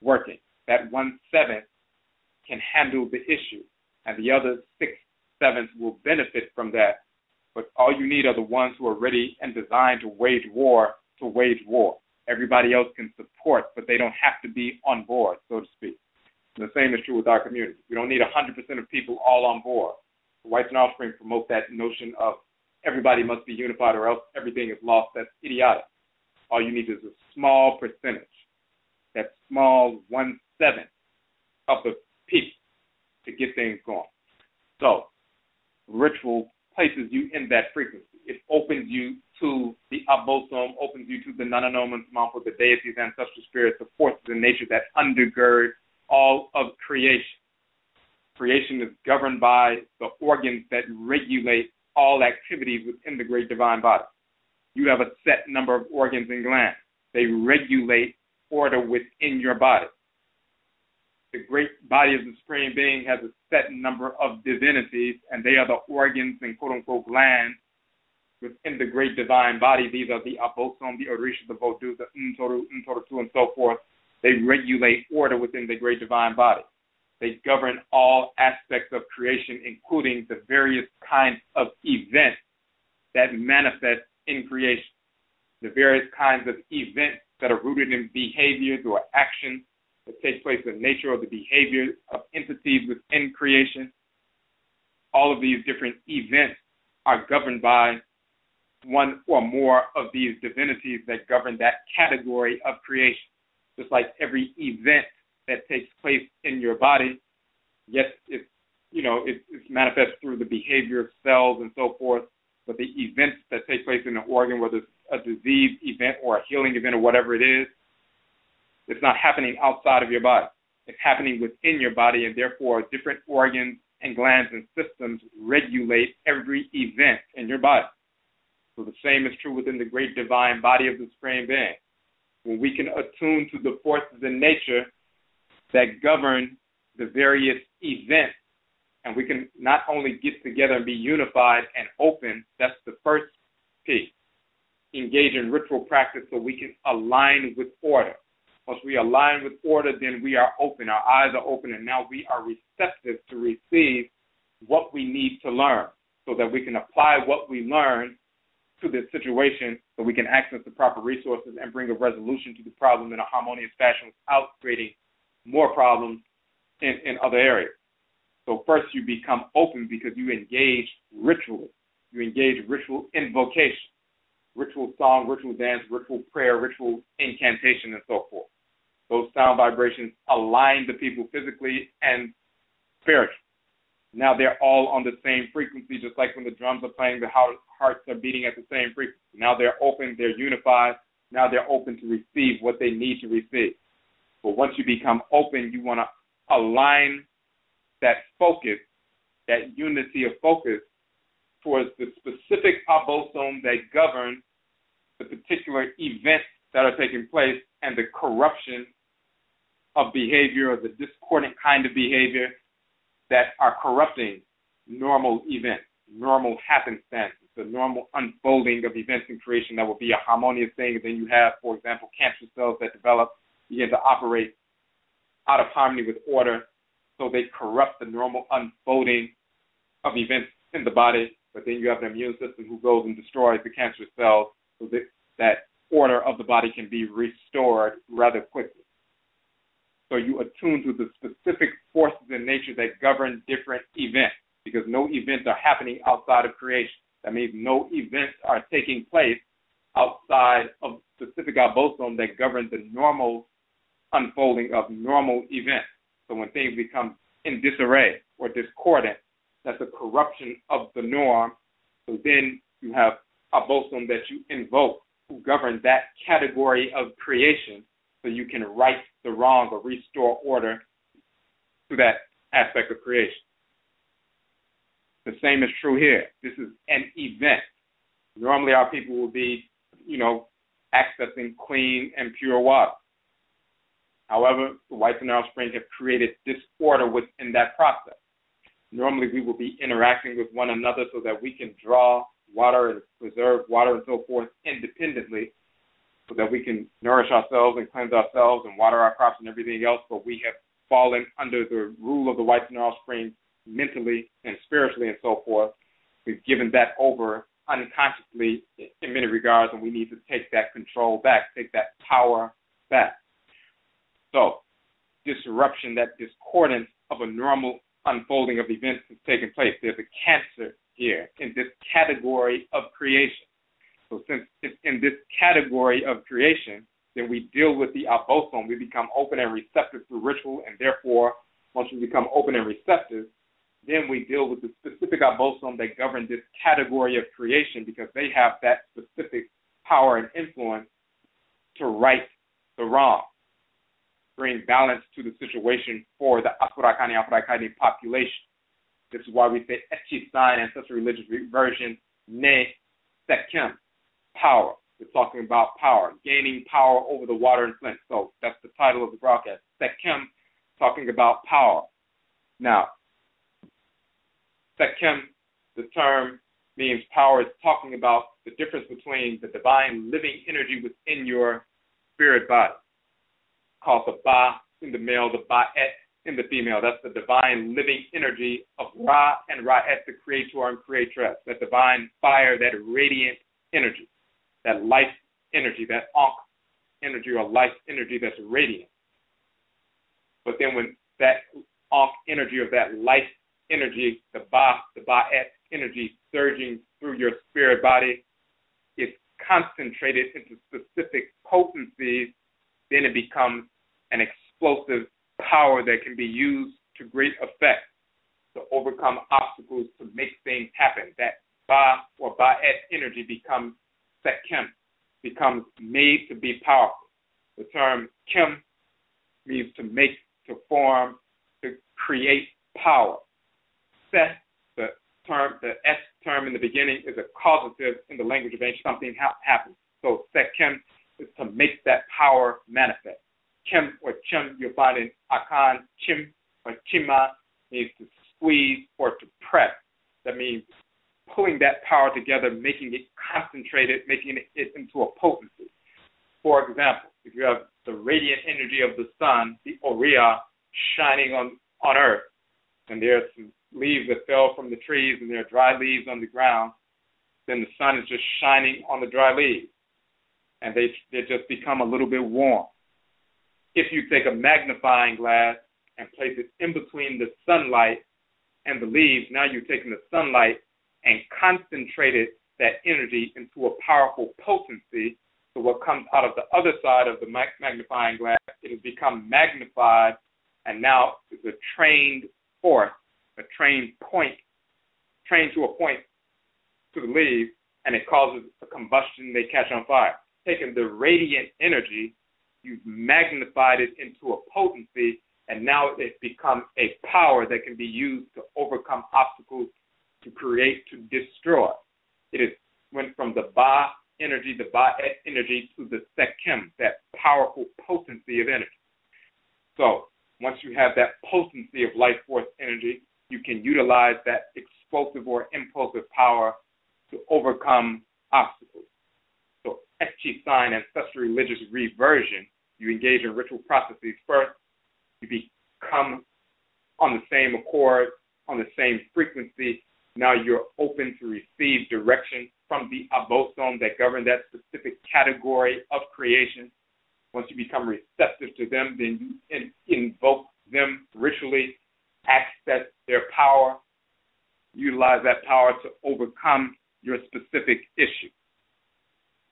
working. That 1/7 can handle the issue, and the other 6/7 will benefit from that. But all you need are the ones who are ready and designed to wage war. Everybody else can support, but they don't have to be on board, so to speak. And the same is true with our community. We don't need 100% of people all on board. The Whites and Offspring promote that notion of everybody must be unified or else everything is lost. That's idiotic. All you need is a small percentage, that small 1/7 of the people to get things going. So ritual places you in that frequency. It opens you to the abosom, opens you to the NHOMA, the deities, ancestral spirits, the forces in nature that undergird all of creation. Creation is governed by the organs that regulate all activities within the great divine body. You have a set number of organs and glands. They regulate order within your body. The great body of the Supreme Being has a set number of divinities, and they are the organs and quote-unquote glands within the great divine body. These are the abosom, the orisha, the vodou, the ntoru, ntoru, and so forth. They regulate order within the great divine body. They govern all aspects of creation, including the various kinds of events that manifest in creation. The various kinds of events that are rooted in behaviors or actions that take place in nature or the behavior of entities within creation. All of these different events are governed by one or more of these divinities that govern that category of creation. Just like every event that takes place in your body, yes, it's manifest through the behavior of cells and so forth, but the events that take place in the organ, whether it's a disease event or a healing event or whatever it is, it's not happening outside of your body. It's happening within your body, and therefore different organs and glands and systems regulate every event in your body. So the same is true within the great divine body of the Supreme Being. When we can attune to the forces in nature that govern the various events, and we can not only get together and be unified and open, that's the first piece. Engage in ritual practice so we can align with order. Once we align with order, then we are open. Our eyes are open, and now we are receptive to receive what we need to learn so that we can apply what we learn to this situation so we can access the proper resources and bring a resolution to the problem in a harmonious fashion without creating more problems in other areas. So first you become open because you engage ritually. You engage ritual invocation, ritual song, ritual dance, ritual prayer, ritual incantation, and so forth. Those sound vibrations align the people physically and spiritually. Now they're all on the same frequency, just like when the drums are playing, the hearts are beating at the same frequency. Now they're open, they're unified. Now they're open to receive what they need to receive. But once you become open, you want to align that focus, that unity of focus, towards the specific abosom that govern the particular events that are taking place and the corruption of behavior or the discordant kind of behavior that are corrupting normal events, normal happenstances, the normal unfolding of events in creation that will be a harmonious thing. And then you have, for example, cancer cells that develop, begin to operate out of harmony with order, so they corrupt the normal unfolding of events in the body. But then you have the immune system who goes and destroys the cancer cells so that order of the body can be restored rather quickly. So you attune to the specific forces in nature that govern different events, because no events are happening outside of creation. That means no events are taking place outside of specific abosom that govern the normal unfolding of normal events. So when things become in disarray or discordant, that's a corruption of the norm. So then you have abosom that you invoke who govern that category of creation so you can right the wrong or restore order to that aspect of creation. The same is true here. This is an event. Normally our people will be, accessing clean and pure water. However, the whites in our spring have created disorder within that process. Normally we will be interacting with one another so that we can draw water and preserve water and so forth independently, so that we can nourish ourselves and cleanse ourselves and water our crops and everything else, but we have fallen under the rule of the whites in our spring mentally and spiritually and so forth. We've given that over unconsciously in many regards, and we need to take that control back, take that power back. So disruption, that discordance of a normal unfolding of events is taking place. There's a cancer here in this category of creation. So since it's in this category of creation, then we deal with the abosom. We become open and receptive through ritual, and therefore, once we become open and receptive, then we deal with the specific abosom that govern this category of creation, because they have that specific power and influence to right the wrong, bring balance to the situation for the Afurakani, Afuraitkaitnit population. This is why we say Akyisan, Ancestral Religious Reversion, Ne, SEKHEM, power. We're talking about power, gaining power over the water in Flint. So that's the title of the broadcast. SEKHEM, talking about power. Now, SEKHEM, the term means power. It's talking about the difference between the divine living energy within your spirit body, called the Ba in the male, the Ba'et in the female. That's the divine living energy of Ra and Ra'et, the creator and creatress, that divine fire, that radiant energy, that life energy, that Ankh energy or life energy that's radiant. But then when that Ankh energy or that life energy, the Ba'et energy surging through your spirit body is concentrated into specific potencies, then it becomes an explosive power that can be used to great effect to overcome obstacles, to make things happen. That Ba or Ba'et energy becomes SEKHEM, becomes made to be powerful. The term Khem means to make, to form, to create power. Seth, the S term in the beginning, is a causative in the language of ancient. Something happens. So SEKHEM is to make that power manifest. Khem or Chem, you'll find in Akan, Chim or Chima means to squeeze or to press. That means pulling that power together, making it concentrated, making it into a potency. For example, if you have the radiant energy of the sun, the ODWIRA, shining on earth, and there's some leaves that fell from the trees and there are dry leaves on the ground, then the sun is just shining on the dry leaves, and they just become a little bit warm. If you take a magnifying glass and place it in between the sunlight and the leaves, now you're taking the sunlight and concentrated that energy into a powerful potency. So what comes out of the other side of the magnifying glass, it has become magnified, and now it's a trained force, a trained to a point to the leaves, and it causes a combustion, they catch on fire. Taking the radiant energy, you've magnified it into a potency, and now it's become a power that can be used to overcome obstacles, to create, to destroy. It went from the Ba energy, the Ba'et energy, to the SEKHEM, that powerful potency of energy. So once you have that potency of life force energy, you can utilize that explosive or impulsive power to overcome obstacles. So Akyisan, Ancestral Religious Reversion, you engage in ritual processes first. You become on the same accord, on the same frequency. Now you're open to receive direction from the abosom that govern that specific category of creation. Once you become receptive to them, then you invoke them ritually, access their power, utilize that power to overcome your specific issue.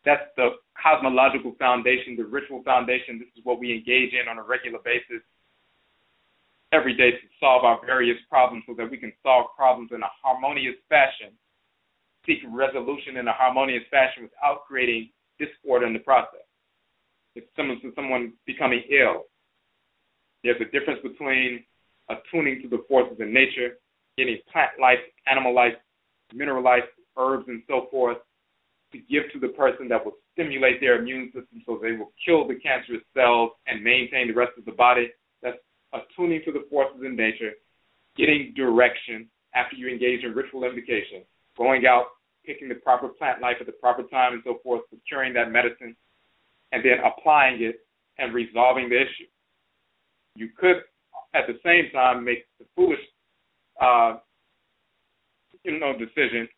That's the cosmological foundation, the ritual foundation. This is what we engage in on a regular basis every day to solve our various problems, so that we can solve problems in a harmonious fashion, seek resolution in a harmonious fashion without creating disorder in the process. It's similar to someone becoming ill. There's a difference between attuning to the forces in nature, getting plant life, animal life, mineral life, herbs, and so forth, to give to the person that will stimulate their immune system so they will kill the cancerous cells and maintain the rest of the body. That's attuning to the forces in nature, getting direction after you engage in ritual invocation, going out, picking the proper plant life at the proper time and so forth, procuring that medicine, and then applying it and resolving the issue. You could, at the same time, make the foolish decision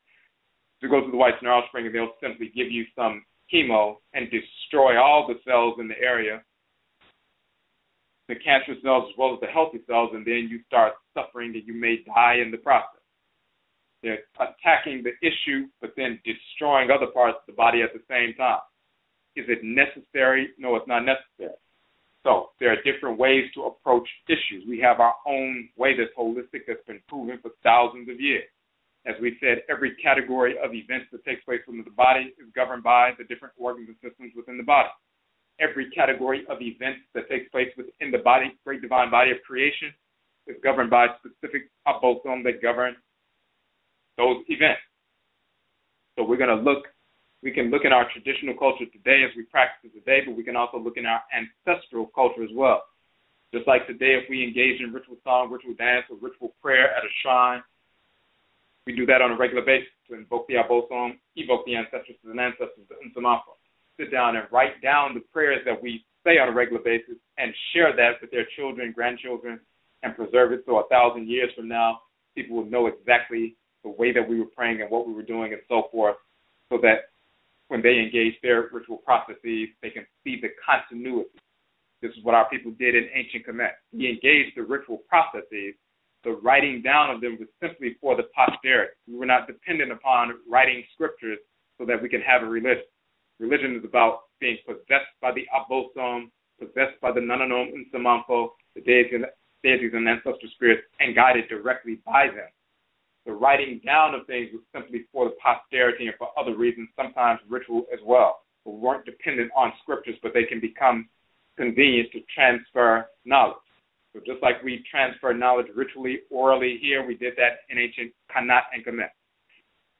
to go to the White Snarl Spring and they'll simply give you some chemo and destroy all the cells in the area, the cancerous cells as well as the healthy cells, and then you start suffering and you may die in the process. They're attacking the issue but then destroying other parts of the body at the same time. Is it necessary? No, it's not necessary. So there are different ways to approach issues. We have our own way that's holistic, that's been proven for thousands of years. As we said, every category of events that takes place within the body is governed by the different organs and systems within the body. Every category of events that takes place within the body, great divine body of creation, is governed by specific abosom that govern those events. So we can look in our traditional culture today as we practice it today, but we can also look in our ancestral culture as well. Just like today, if we engage in ritual song, ritual dance, or ritual prayer at a shrine, we do that on a regular basis to invoke the abosom, evoke the ancestors and ancestors, the Nsamafo. Sit down and write down the prayers that we say on a regular basis and share that with their children, grandchildren, and preserve it so 1,000 years from now, people will know exactly the way that we were praying and what we were doing and so forth, so that when they engage their ritual processes, they can see the continuity. This is what our people did in ancient Kemet. We engaged the ritual processes. The writing down of them was simply for the posterity. We were not dependent upon writing scriptures so that we can have a religion. Religion is about being possessed by the abosom, possessed by the Nananom Nsamanfo, the deities and ancestral spirits, and guided directly by them. The writing down of things was simply for the posterity and for other reasons, sometimes ritual as well. We weren't dependent on scriptures, but they can become convenient to transfer knowledge. So just like we transfer knowledge ritually, orally here, we did that in ancient Kanat and Kemet.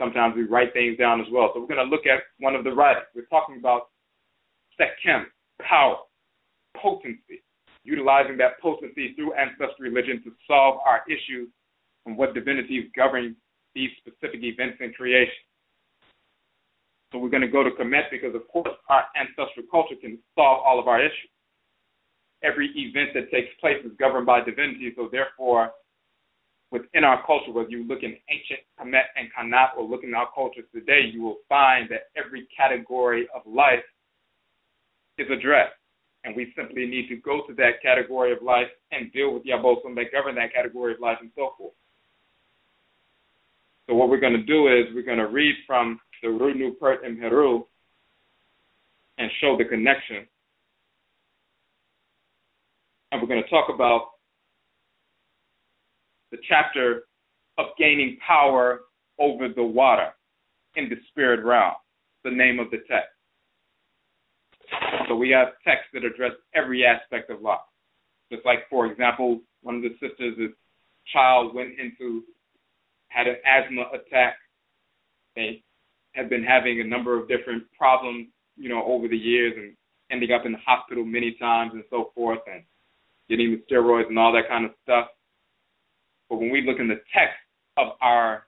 Sometimes we write things down as well. So we're going to look at one of the writings. We're talking about SEKHEM, power, potency, utilizing that potency through ancestral religion to solve our issues and what divinities govern these specific events in creation. So we're going to go to Kemet because, of course, our ancestral culture can solve all of our issues. Every event that takes place is governed by divinity, so therefore, within our culture, whether you look in ancient Kemet and Kanat or look in our culture today, you will find that every category of life is addressed. And we simply need to go to that category of life and deal with the abosom that govern that category of life and so forth. So what we're going to do is we're going to read from the Runu Pert and Heru and show the connection. And we're going to talk about the chapter of gaining power over the water in the spirit realm, the name of the text. So we have texts that address every aspect of life. Just like, for example, one of the sisters' child had an asthma attack. They had been having a number of different problems, over the years and ending up in the hospital many times and so forth and getting the steroids and all that kind of stuff. But when we look in the text of our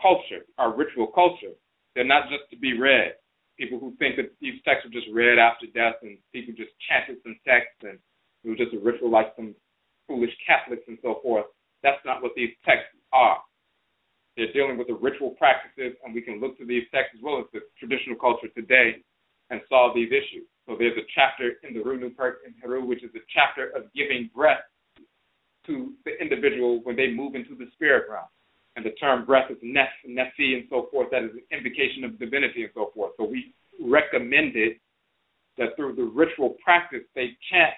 culture, our ritual culture, they're not just to be read. People who think that these texts are just read after death and people just chanted some texts and it was just a ritual like some foolish Catholics and so forth. That's not what these texts are. They're dealing with the ritual practices, and we can look to these texts as well as the traditional culture today and solve these issues. So there's a chapter in the Runu Pert and Heru, which is a chapter of giving breath to the individual when they move into the spirit realm. And the term breath is nef, nefi, and so forth. That is an invocation of divinity and so forth. So we recommended that through the ritual practice, they chant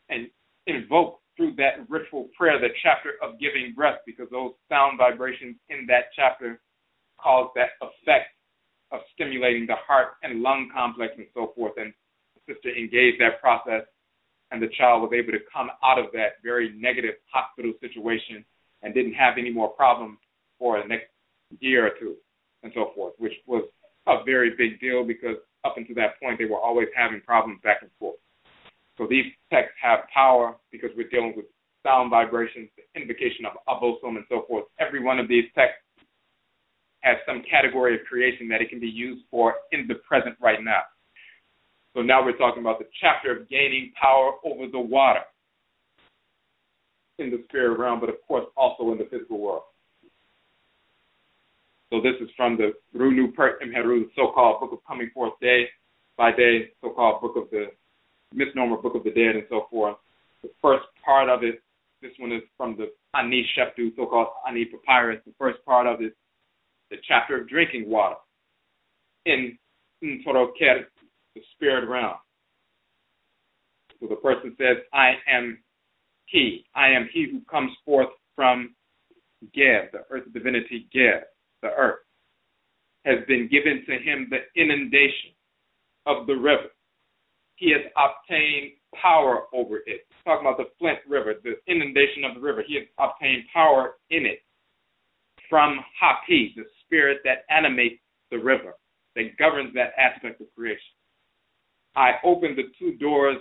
and invoke through that ritual prayer, the chapter of giving breath, because those sound vibrations in that chapter cause that effect of stimulating the heart and lung complex and so forth. And sister engaged that process, and the child was able to come out of that very negative hospital situation and didn't have any more problems for the next year or two and so forth, which was a very big deal because up until that point, they were always having problems back and forth. So these texts have power because we're dealing with sound vibrations, the invocation of abosom and so forth. Every one of these texts has some category of creation that it can be used for in the present right now. So now we're talking about the chapter of gaining power over the water in the spirit realm, but of course also in the physical world. So this is from the Runu Pert Imheru, the so-called Book of Coming Forth Day by Day, so-called Book of the Misnomer Book of the Dead and so forth. The first part of it, this one is from the Ani Sheptu, so-called Ani Papyrus. The first part of it, the chapter of drinking water in Ntoroker, the spirit realm. So the person says, I am he who comes forth from Geb, the earth divinity Geb, the earth. Has been given to him the inundation of the river. He has obtained power over it. Talking about the Flint River, the inundation of the river. He has obtained power in it from Hapi, the spirit that animates the river, that governs that aspect of creation. I open the two doors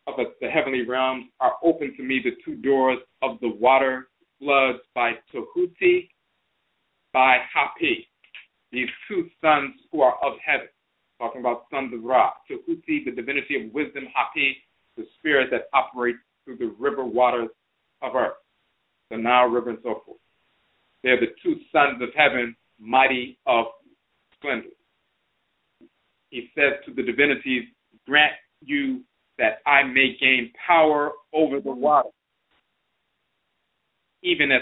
of the heavenly realms, are open to me the two doors of the water floods by Tehuti, by Hapi, these two sons who are of heaven. Talking about sons of Ra. Tehuti, the divinity of wisdom. Hapi, the spirit that operates through the river waters of earth, the Nile River and so forth. They're the two sons of heaven, mighty of splendor. He says to the divinities, grant you that I may gain power over the water, even as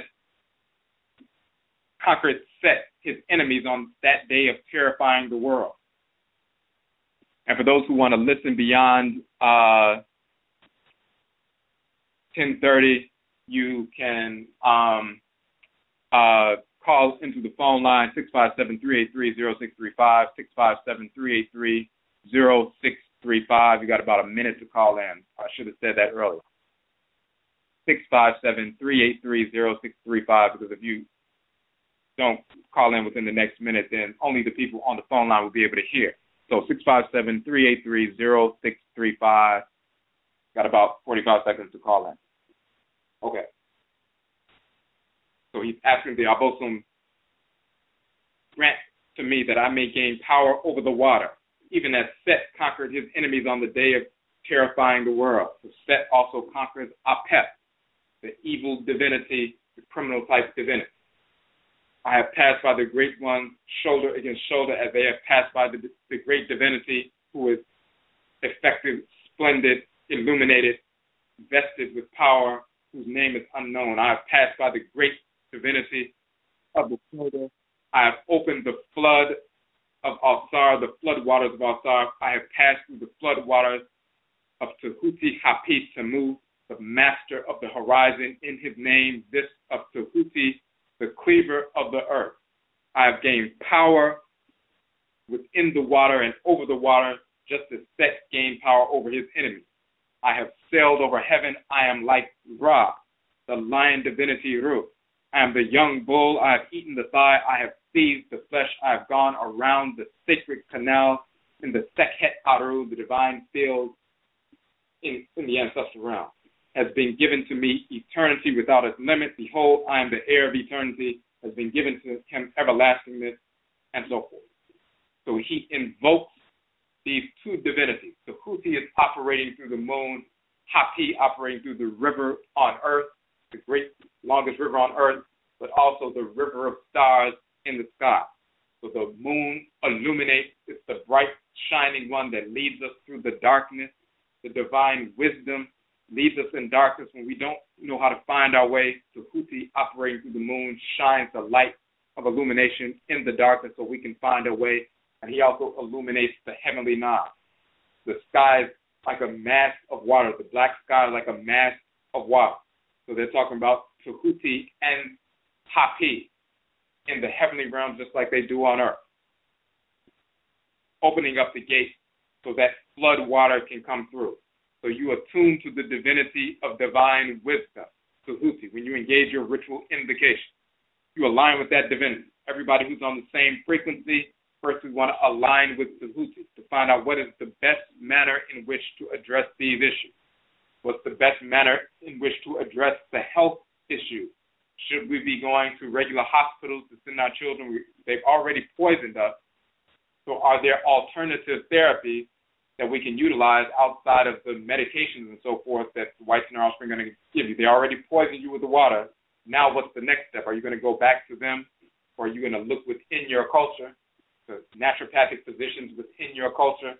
conquered Set, his enemies, on that day of terrifying the world. And for those who want to listen beyond 10:30, you can call into the phone line 657-383-0635, 657-383-0635. You got about a minute to call in. I should have said that earlier. 657-383-0635, because if you don't call in within the next minute, then only the people on the phone line will be able to hear. So 657-383-0635. Got about 45 seconds to call in. Okay. So he's asking the Abosom, grant to me that I may gain power over the water, even as Set conquered his enemies on the day of terrifying the world. So Set also conquers Apep, the evil divinity, the criminal type divinity. I have passed by the great ones, shoulder against shoulder, as they have passed by the great divinity who is effective, splendid, illuminated, vested with power, whose name is unknown. I have passed by the great divinity of the shoulder. I have opened the flood of Alsar, the flood waters of Alsar. I have passed through the flood waters of Tehuti Hapi Tamu, the master of the horizon, in his name, this of Tehuti, the cleaver of the earth. I have gained power within the water and over the water, just as Set gained power over his enemies. I have sailed over heaven. I am like Ra, the lion divinity Ru. I am the young bull. I have eaten the thigh. I have seized the flesh. I have gone around the sacred canal in the SEKHEM, the divine field in the ancestral realm. Has been given to me eternity without its limit. Behold, I am the heir of eternity. Has been given to him everlastingness, and so forth. So he invokes these two divinities. Tehuti is operating through the moon, Hapi operating through the river on earth, the great longest river on earth, but also the river of stars in the sky. So the moon illuminates. It's the bright, shining one that leads us through the darkness. The divine wisdom leads us in darkness when we don't know how to find our way. Tehuti, operating through the moon, shines the light of illumination in the darkness so we can find our way. And he also illuminates the heavenly Nile. The sky is like a mass of water. The black sky is like a mass of water. So they're talking about Tehuti and Hapi in the heavenly realm, just like they do on earth. Opening up the gates so that flood water can come through. So you attune to the divinity of divine wisdom, Tehuti, when you engage your ritual invocation. You align with that divinity. Everybody who's on the same frequency, first we want to align with Tehuti to find out what is the best manner in which to address these issues. What's the best manner in which to address the health issues? Should we be going to regular hospitals to send our children? They've already poisoned us. So are there alternative therapies that we can utilize outside of the medications and so forth that the whites and our offspring are going to give you? They already poisoned you with the water. Now what's the next step? Are you going to go back to them, or are you going to look within your culture, the naturopathic physicians within your culture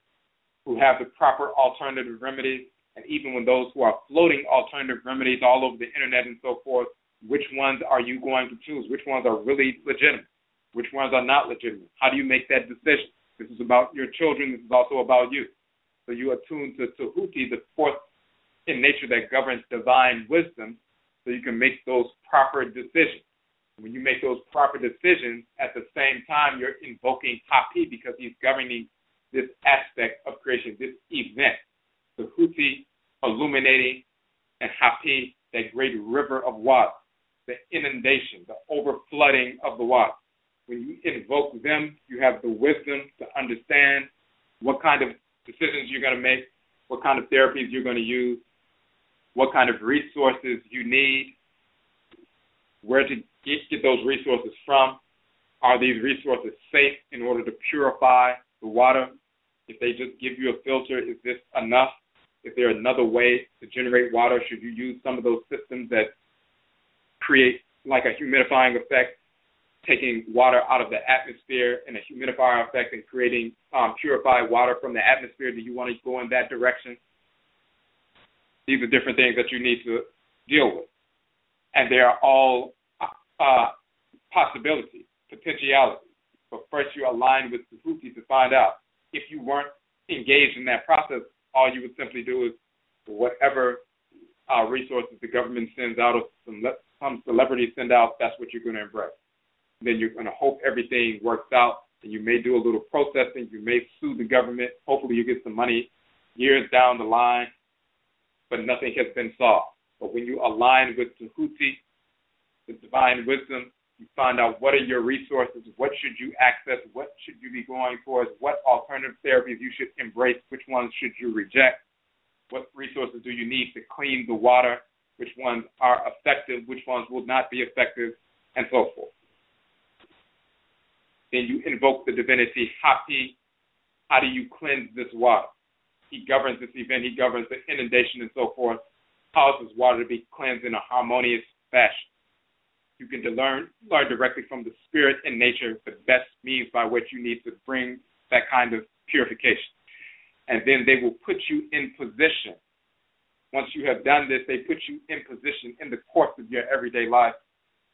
who have the proper alternative remedies? And even when those who are floating alternative remedies all over the internet and so forth, which ones are you going to choose? Which ones are really legitimate? Which ones are not legitimate? How do you make that decision? This is about your children. This is also about you. So you attune to Tehuti, the force in nature that governs divine wisdom, so you can make those proper decisions. When you make those proper decisions, at the same time, you're invoking Hapi because he's governing this aspect of creation, this event. Tehuti illuminating, and Hapi, that great river of water, the inundation, the overflooding of the water. When you invoke them, you have the wisdom to understand what kind of decisions you're going to make, what kind of therapies you're going to use, what kind of resources you need, where to get those resources from. Are these resources safe in order to purify the water? If they just give you a filter, is this enough? If there's another way to generate water, should you use some of those systems that create like a humidifying effect, taking water out of the atmosphere and a humidifier effect and creating purified water from the atmosphere? Do you want to go in that direction? These are different things that you need to deal with. And they are all possibilities, potentialities. But first you align with Tehuti to find out. If you weren't engaged in that process, all you would simply do is whatever resources the government sends out, or some celebrities send out, that's what you're going to embrace. Then you're going to hope everything works out, and you may do a little protesting. You may sue the government. Hopefully you get some money years down the line, but nothing has been solved. But when you align with Tehuti, the divine wisdom, you find out what are your resources, what should you access, what should you be going towards, what alternative therapies you should embrace, which ones should you reject, what resources do you need to clean the water, which ones are effective, which ones will not be effective, and so forth. Then you invoke the divinity Hapi. How do you cleanse this water? He governs this event. He governs the inundation and so forth. Causes water to be cleansed in a harmonious fashion. You can learn directly from the spirit and nature the best means by which you need to bring that kind of purification. And then they will put you in position. Once you have done this, they put you in position in the course of your everyday life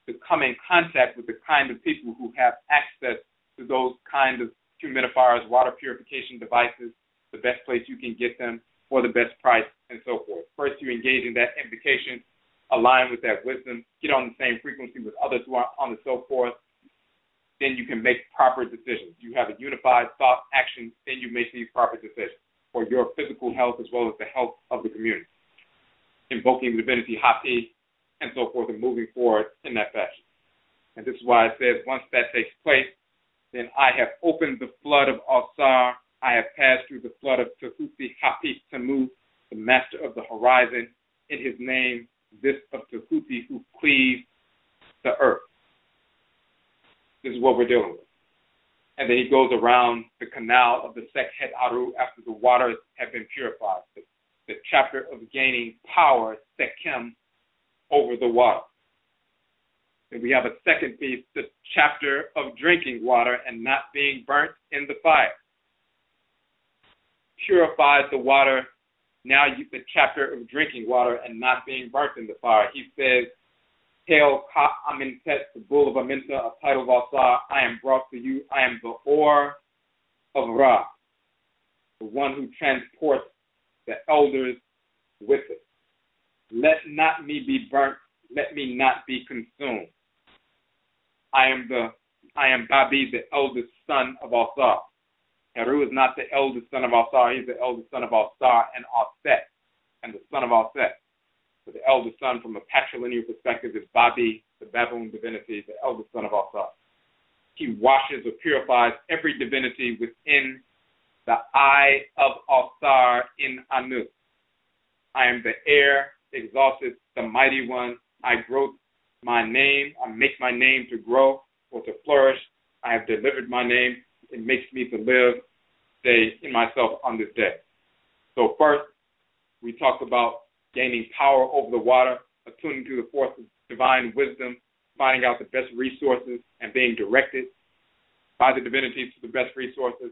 to come in contact with the kind of people who have access to those kind of humidifiers, water purification devices, the best place you can get them for the best price, and so forth. First, you engage in that invocation, align with that wisdom, get on the same frequency with others who are on the so forth. Then you can make proper decisions. You have a unified thought, action, then you make these proper decisions for your physical health as well as the health of the community. Invoking the divinity Hapi and so forth and moving forward in that fashion. And this is why it says once that takes place, then I have opened the flood of Alsar. I have passed through the flood of Tehuti Hapi Tamu, the master of the horizon, in his name, this of Tehuti who cleaves the earth. This is what we're dealing with. And then he goes around the canal of the SEKHEM after the waters have been purified. The chapter of gaining power, SEKHEM, over the water. And we have a second piece, the chapter of drinking water and not being burnt in the fire. Purified the water, now the chapter of drinking water and not being burnt in the fire. He says, Hail Ka Amintet, the bull of Aminta, a title of Alsar, I am brought to you. I am the Or of Ra, the one who transports the elders with it. Let not me be burnt, let me not be consumed. I am Babi, the eldest son of Alsar. Heru is not the eldest son of Al-Sar. He's the eldest son of Al-Sar and Al-Set, and the son of Al-Set. So the eldest son from a patrilineal perspective is Babi, the baboon divinity, the eldest son of Al-Sar. He washes or purifies every divinity within the eye of Al-Sar in Anu. I am the heir, exalted, the mighty one. I grow my name. I make my name to grow or to flourish. I have delivered my name. It makes me to live, stay in myself on this day. So first, we talked about gaining power over the water, attuning to the force of divine wisdom, finding out the best resources and being directed by the divinities to the best resources,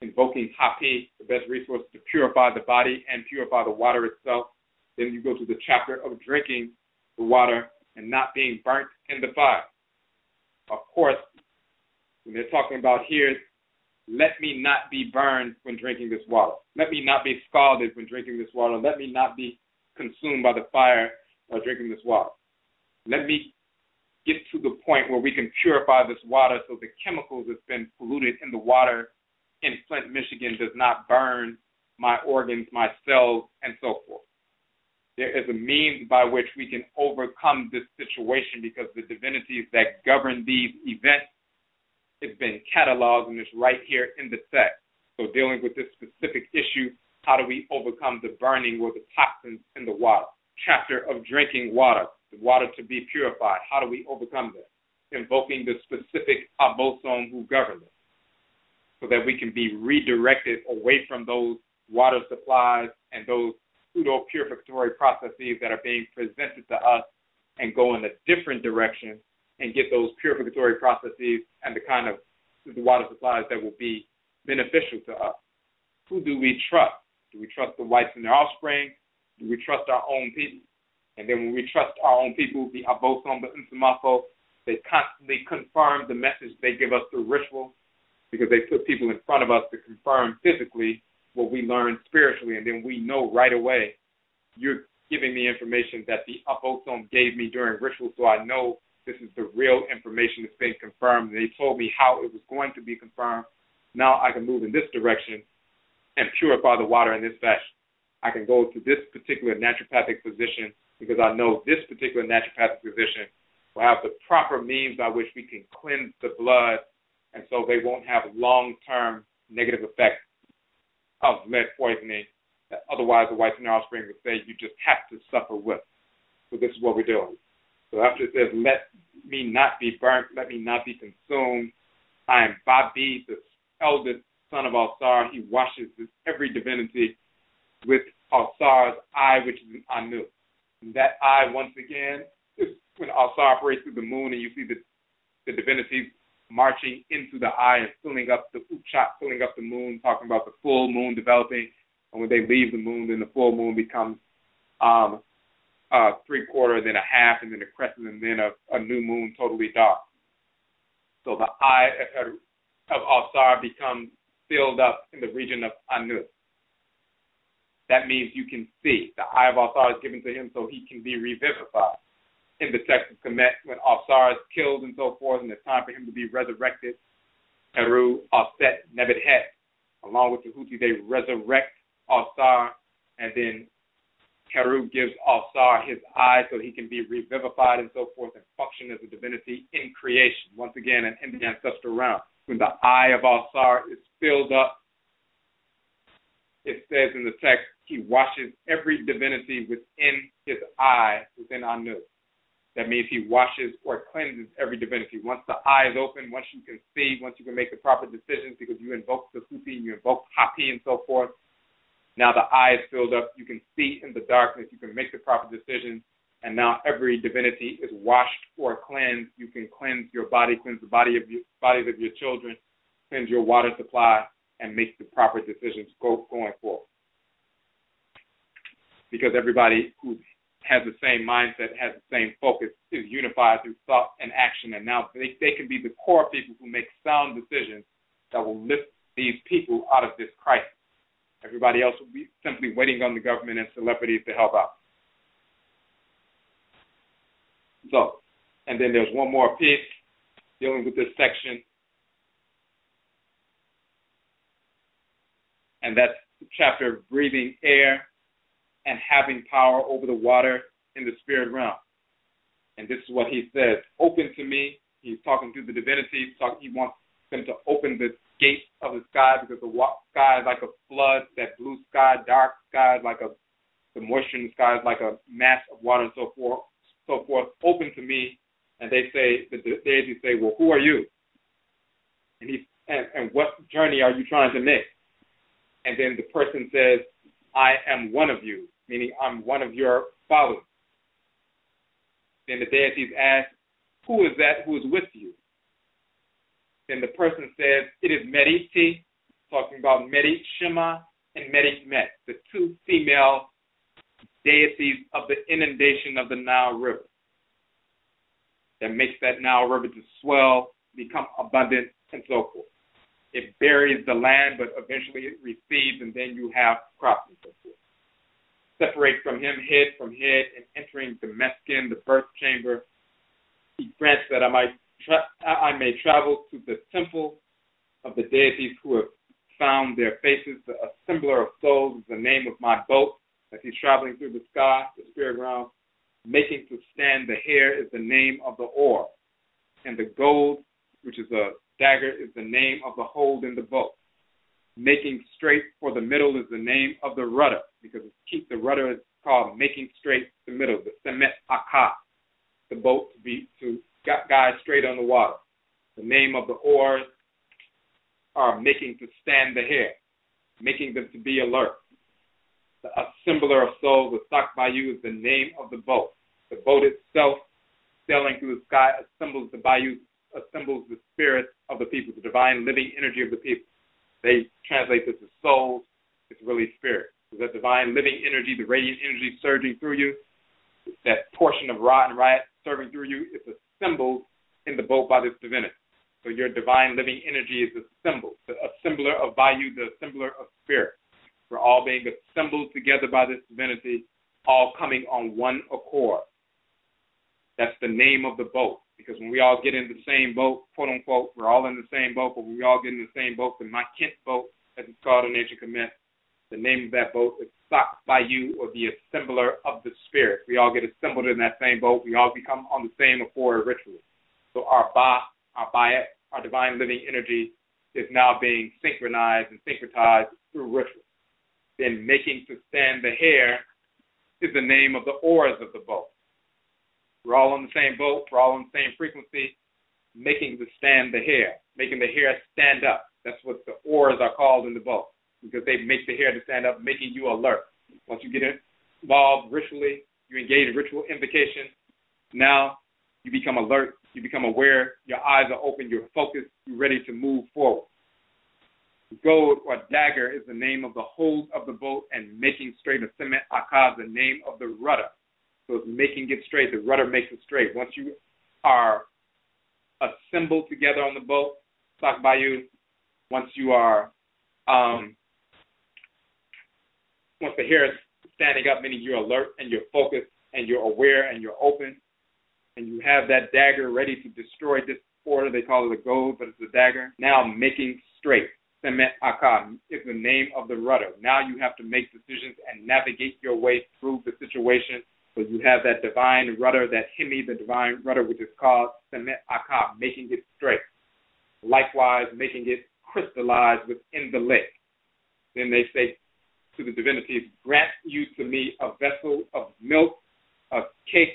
invoking Hapi, the best resource to purify the body and purify the water itself. Then you go to the chapter of drinking the water and not being burnt in the fire. Of course, when they're talking about here, let me not be burned when drinking this water. Let me not be scalded when drinking this water. Let me not be consumed by the fire while drinking this water. Let me get to the point where we can purify this water so the chemicals that's been polluted in the water in Flint, Michigan does not burn my organs, my cells, and so forth. There is a means by which we can overcome this situation because the divinities that govern these events, it's been cataloged and it's right here in the text. So dealing with this specific issue, how do we overcome the burning or the toxins in the water? Chapter of drinking water, the water to be purified. How do we overcome this? Invoking the specific abosom who governs it so that we can be redirected away from those water supplies and those pseudo-purificatory processes that are being presented to us and go in a different direction and get those purificatory processes and the kind of the water supplies that will be beneficial to us. Who do we trust? Do we trust the whites and their offspring? Do we trust our own people? And then when we trust our own people, the abosom, the unsamafo, they constantly confirm the message they give us through ritual because they put people in front of us to confirm physically what we learn spiritually. And then we know right away, you're giving me information that the abosom gave me during ritual, so I know this is the real information that's being confirmed. And they told me how it was going to be confirmed. Now I can move in this direction and purify the water in this fashion. I can go to this particular naturopathic position because I know this particular naturopathic position will have the proper means by which we can cleanse the blood, and so they won't have long-term negative effects of lead poisoning that otherwise the whites and their offspring would say you just have to suffer with. So this is what we're doing. So after it says, let me not be burnt, let me not be consumed, I am Babi, the eldest son of Al-Sar. He washes every divinity with Al-Sar's eye, which is an Anu. And that eye, once again, is when Al-Sar operates through the moon and you see the divinities marching into the eye and filling up the uchat, filling up the moon, talking about the full moon developing. And when they leave the moon, then the full moon becomes three-quarter, then a half, and then a crescent, and then a new moon totally dark. So the eye of Al-Sar becomes filled up in the region of Anu. That means you can see. The eye of Al-Sar is given to him so he can be revivified. In the text of Kemet, when Al-Sar is killed and so forth, and it's time for him to be resurrected, Heru, Al-Set, Nebet-Het, along with Tehuti, they resurrect Al-Sar, and then Heru gives Al-Sar his eye so he can be revivified and so forth and function as a divinity in creation. Once again, in the ancestral realm. When the eye of Al-Sar is filled up, it says in the text, he washes every divinity within his eye, within Anu. That means he washes or cleanses every divinity. Once the eye is open, once you can see, once you can make the proper decisions because you invoke the Tehuti, you invoke Hapi and so forth, now the eye is filled up. You can see in the darkness. You can make the proper decisions. And now every divinity is washed or cleansed. You can cleanse your body, cleanse the bodies of your children, cleanse your water supply, and make the proper decisions going forward. Because everybody who has the same mindset, has the same focus, is unified through thought and action. And now they can be the core people who make sound decisions that will lift these people out of this crisis. Everybody else will be simply waiting on the government and celebrities to help out. So, and then there's one more piece dealing with this section. And that's the chapter of breathing air and having power over the water in the spirit realm. And this is what he says, open to me. He's talking to the divinity. He wants them to open the gates of the sky because the sky is like a flood, that blue sky, dark sky is like the moisture in the sky is like a mass of water and so forth. Open to me. And they say, the deities say, well, who are you? And what journey are you trying to make? And then the person says, I am one of you, meaning I'm one of your followers. Then the deities ask, who is that who is with you? Then the person says, it is Meriti, talking about Merit Shema and Merit Met, the two female deities of the inundation of the Nile River that makes that Nile River to swell, become abundant, and so forth. It buries the land, but eventually it recedes, and then you have crops and so forth. Separate from him head from head, and entering the meskin, the birth chamber, he grants that I may travel to the temple of the deities who have found their faces. The assembler of souls is the name of my boat as he's traveling through the sky, the spirit realm. Making to stand the hair is the name of the oar, and the gold, which is a dagger, is the name of the hold in the boat. Making straight for the middle is the name of the rudder, because keep the rudder is called making straight the middle, the semet akah, the boat to guide straight on the water. The name of the oars are making to stand the hair, making them to be alert. The assembler of souls, the Sakbayu, is the name of the boat. The boat itself, sailing through the sky, assembles the bayou, assembles the spirit of the people, the divine living energy of the people. They translate this as souls. It's really spirit. So that divine living energy, the radiant energy surging through you, that portion of Ra and Riot serving through you, is assembled in the boat by this divinity. So your divine living energy is assembled, the assembler of bayou, the assembler of spirit. We're all being assembled together by this divinity, all coming on one accord. That's the name of the boat. Because when we all get in the same boat, quote unquote, we're all in the same boat, but when we all get in the same boat, the Makint boat, as it's called in ancient Kemet, the name of that boat is Sak Bayu, or the assembler of the spirit. We all get assembled in that same boat. We all become on the same accord ritually. So our Bayat, our divine living energy, is now being synchronized and syncretized through ritual. Then making to stand the hair is the name of the oars of the boat. We're all on the same boat. We're all on the same frequency, making to stand the hair, making the hair stand up. That's what the oars are called in the boat, because they make the hair to stand up, making you alert. Once you get involved ritually, you engage in ritual invocation. Now you become alert. You become aware. Your eyes are open. You're focused. You're ready to move forward. Gold or dagger is the name of the hold of the boat, and making straight a semet akah is the name of the rudder. So it's making it straight. The rudder makes it straight. Once you are assembled together on the boat, Sakbayu, once you are, once the hair is standing up, meaning you're alert and you're focused and you're aware and you're open, and you have that dagger ready to destroy this order. They call it a gold, but it's a dagger. Now making straight. Semet Akah is the name of the rudder. Now you have to make decisions and navigate your way through the situation. So you have that divine rudder, that Hemi, the divine rudder, which is called Semet Akah, making it straight. Likewise, making it crystallized within the lake. Then they say to the divinities, grant you to me a vessel of milk, a cake,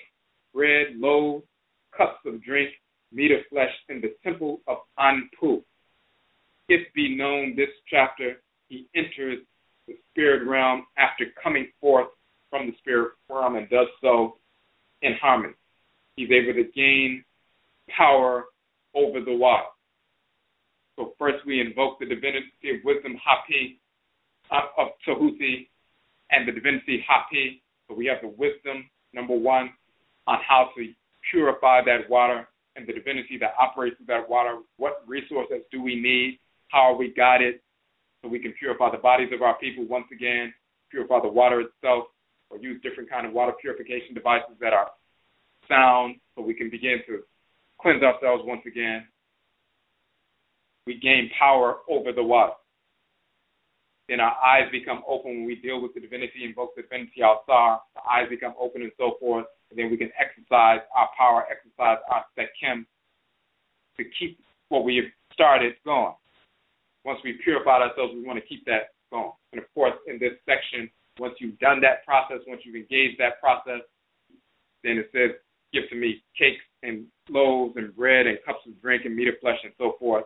bread, loaves, cups of drink, meat or flesh in the temple of Anpu. If be known this chapter, he enters the spirit realm after coming forth from the spirit realm and does so in harmony. He's able to gain power over the water. So first we invoke the divinity of wisdom, Hapi, of Tehuti, and the divinity Hapi. So we have the wisdom, number one, on how to purify that water, and the divinity that operates through that water. What resources do we need? How are we guided so we can purify the bodies of our people once again, purify the water itself, or use different kind of water purification devices that are sound so we can begin to cleanse ourselves once again. We gain power over the water. Then our eyes become open when we deal with the divinity, invoke the divinity, our star. The eyes become open and so forth. And then we can exercise our power, exercise our SEKHEM to keep what we have started going. Once we've purified ourselves, we want to keep that going. And, of course, in this section, once you've done that process, once you've engaged that process, then it says, give to me cakes and loaves and bread and cups of drink and meat of flesh and so forth.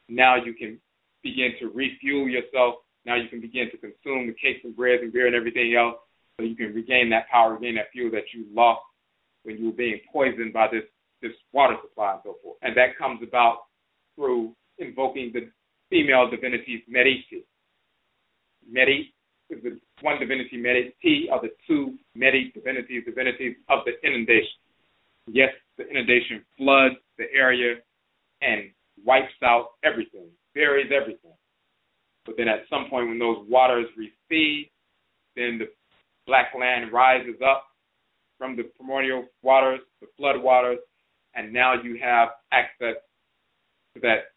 Now you can begin to refuel yourself. Now you can begin to consume the cakes and bread and beer and everything else so you can regain that power, regain that fuel that you lost when you were being poisoned by this water supply and so forth. And that comes about through invoking the female divinities Meriti. Meriti is the one divinity, Meriti are the two Meriti divinities of the inundation. Yes, the inundation floods the area and wipes out everything, buries everything. But then at some point when those waters recede, then the black land rises up from the primordial waters, the flood waters, and now you have access to that,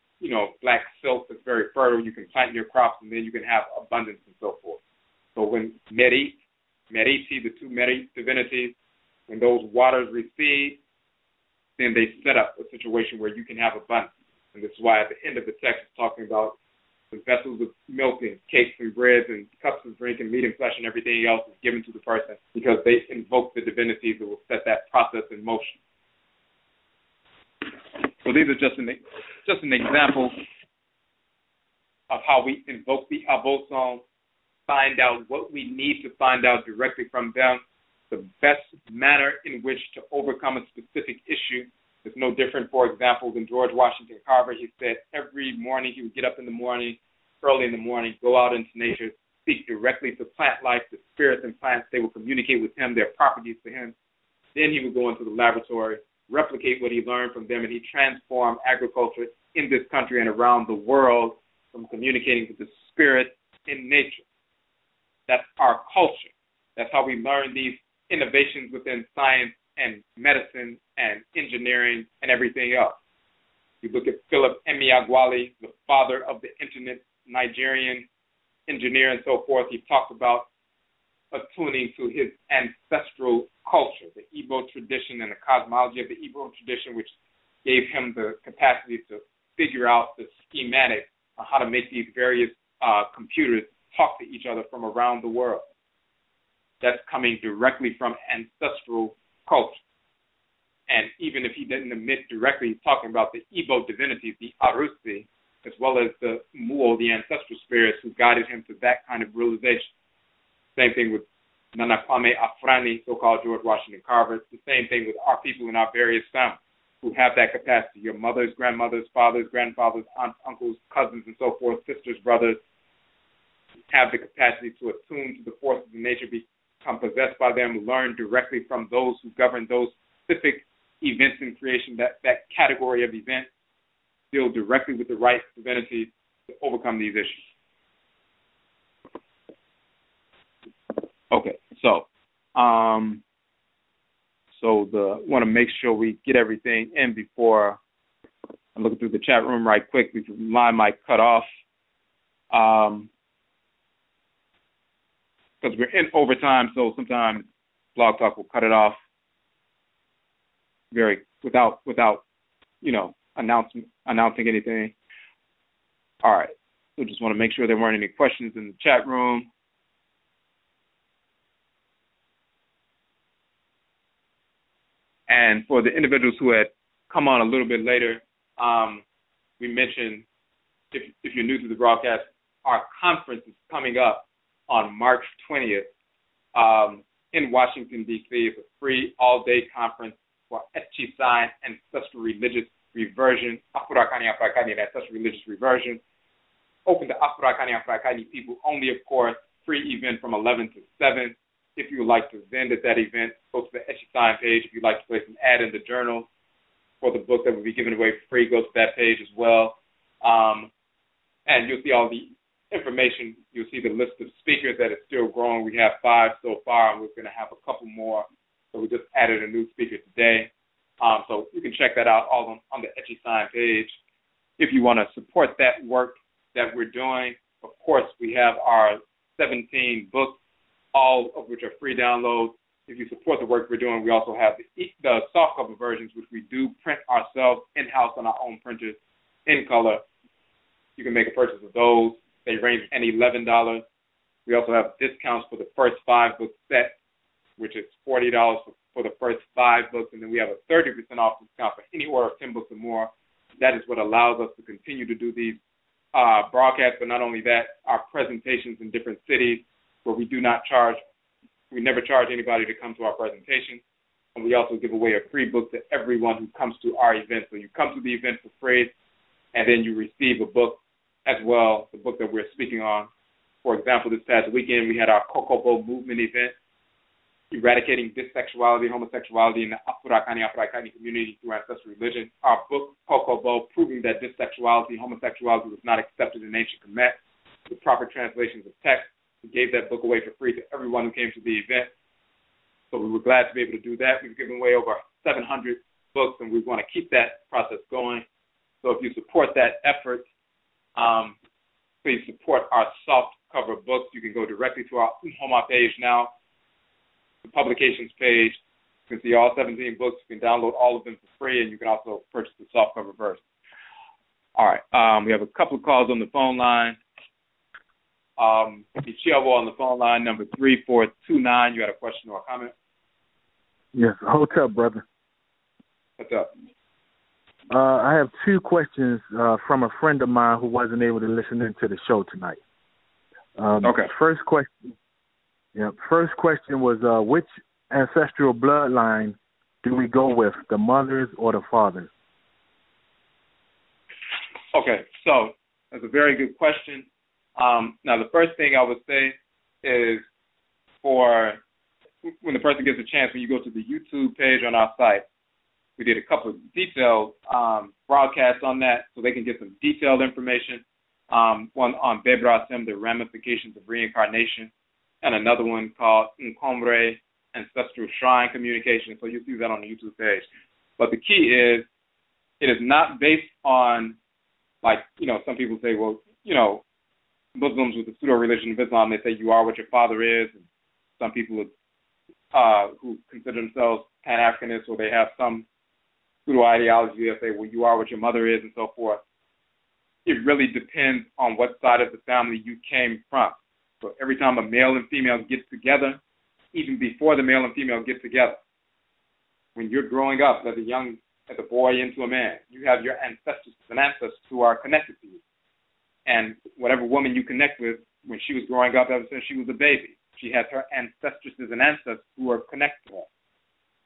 black silk that's very fertile. You can plant your crops, and then you can have abundance and so forth. So when Meriti, the two Meriti divinities, when those waters recede, then they set up a situation where you can have abundance. And this is why at the end of the text it's talking about the vessels of milk and cakes and breads and cups of drink and meat and flesh and everything else is given to the person because they invoke the divinities that will set that process in motion. So these are just an example of how we invoke the Aboson, find out what we need to find out directly from them, the best manner in which to overcome a specific issue. It's no different, for example, than George Washington Carver. He said every morning he would get up in the morning, early in the morning, go out into nature, speak directly to plant life, the spirits and plants. They will communicate with him, their properties to him. Then he would go into the laboratory, replicate what he learned from them, and he transformed agriculture in this country and around the world from communicating with the spirit in nature. That's our culture. That's how we learn these innovations within science and medicine and engineering and everything else. You look at Philip Emeagwali, the father of the internet, Nigerian engineer and so forth. He talked about attuning to his ancestral culture, the Igbo tradition and the cosmology of the Igbo tradition, which gave him the capacity to figure out the schematic on how to make these various computers talk to each other from around the world. That's coming directly from ancestral culture. And even if he didn't admit directly, he's talking about the Igbo divinities, the Arusi, as well as the Muo, the ancestral spirits who guided him to that kind of realization. Same thing with Nana Kwame Afurani, so-called George Washington Carver. It's the same thing with our people in our various families who have that capacity. Your mothers, grandmothers, fathers, grandfathers, aunts, uncles, cousins, and so forth, sisters, brothers, have the capacity to attune to the forces of nature, become possessed by them, learn directly from those who govern those specific events in creation, that category of events, deal directly with the right divinities to overcome these issues. Okay, so want to make sure we get everything in before I'm looking through the chat room right quick because the line might cut off. Because we're in overtime, so sometimes Blog Talk will cut it off without announcing anything. All right. So just want to make sure there weren't any questions in the chat room. And for the individuals who had come on a little bit later, we mentioned, if you're new to the broadcast, our conference is coming up on March 20th in Washington, D.C. It's a free all-day conference for Akyisan Ancestral Religious Reversion, Afurakani, Ancestral Religious Reversion. Open to Afurakani people only, of course. Free event from 11 to 7. If you would like to vend at that event, go to the Akyisan page. If you'd like to place an ad in the journal for the book that will be given away for free, go to that page as well. And you'll see all the information. You'll see the list of speakers that is still growing. We have 5 so far, and we're going to have a couple more. So we just added a new speaker today. So you can check that out all on the Akyisan page. If you want to support that work that we're doing, of course, we have our 17 books, all of which are free downloads. If you support the work we're doing, we also have the softcover versions, which we do print ourselves in-house on our own printers in color. You can make a purchase of those. They range from $11. We also have discounts for the first 5-book set, which is $40 for the first 5 books, and then we have a 30% off discount for any order of 10 books or more. That is what allows us to continue to do these broadcasts, but not only that, our presentations in different cities where we never charge anybody to come to our presentation, and we also give away a free book to everyone who comes to our event. So you come to the event for free, and then you receive a book as well, the book that we're speaking on. For example, this past weekend we had our Kokobo movement event, eradicating bisexuality and homosexuality in the Afuraitkaitnit community through ancestral religion. Our book, Kokobo, proving that bisexuality and homosexuality was not accepted in ancient Kemet, the proper translations of text. We gave that book away for free to everyone who came to the event. So we were glad to be able to do that. We've given away over 700 books, and we want to keep that process going. So if you support that effort, please support our soft cover books. You can go directly to our NHOMA page now, the publications page. You can see all 17 books. You can download all of them for free, and you can also purchase the softcover version. All right. We have a couple of calls on the phone line. Ichiavo on the phone line, number 3429. You had a question or a comment?
Yes. Hold up, brother.
What's up?
I have 2 questions from a friend of mine who wasn't able to listen into the show tonight.
Okay.
First question was which ancestral bloodline do we go with, the mothers or the fathers?
Okay, so that's a very good question. Now, the first thing I would say is for when the person gets a chance, when you go to the YouTube page on our site, we did a couple of detailed broadcasts on that so they can get some detailed information. One on Bebrasim, the ramifications of reincarnation, and another one called Nkomre, Ancestral Shrine Communication. So you'll see that on the YouTube page. But the key is it is not based on, like, some people say, well, Muslims with the pseudo-religion of Islam, they say you are what your father is. And some people who consider themselves Pan-Africanists, or they have some pseudo-ideology, they say, well, you are what your mother is, and so forth. It really depends on what side of the family you came from. So every time a male and female get together, even before the male and female get together, when you're growing up as a boy into a man, you have your ancestors and ancestors who are connected to you. And whatever woman you connect with, when she was growing up, ever since she was a baby, she has her ancestresses and ancestors who are connected to her.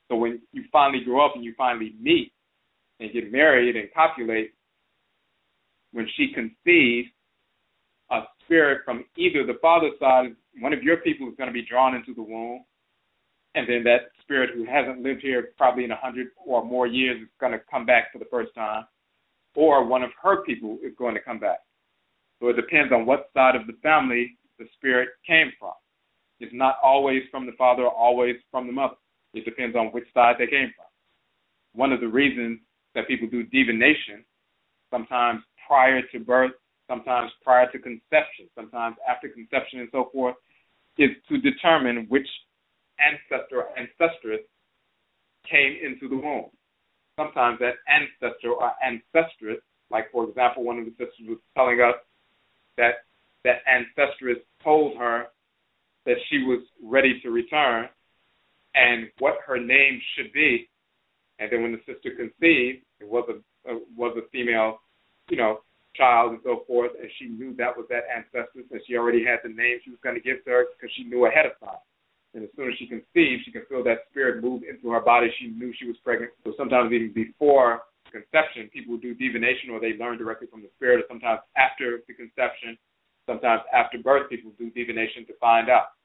So when you finally grow up and you finally meet and get married and copulate, when she conceives, a spirit from either the father's side, one of your people is going to be drawn into the womb, and then that spirit who hasn't lived here probably in 100 or more years is going to come back for the first time, or one of her people is going to come back. So it depends on what side of the family the spirit came from. It's not always from the father or always from the mother. It depends on which side they came from. One of the reasons that people do divination, sometimes prior to birth, sometimes prior to conception, sometimes after conception and so forth, is to determine which ancestor or ancestress came into the womb. Sometimes that ancestor or ancestress, like, for example, one of the sisters was telling us that that ancestress told her that she was ready to return and what her name should be. And then when the sister conceived, it was a female, child and so forth, and she knew that was that ancestress, and she already had the name she was going to give to her because she knew ahead of time. And as soon as she conceived, she could feel that spirit move into her body. She knew she was pregnant. So sometimes even before conception, people do divination, or they learn directly from the spirit, or sometimes after the conception, sometimes after birth, people do divination to find out.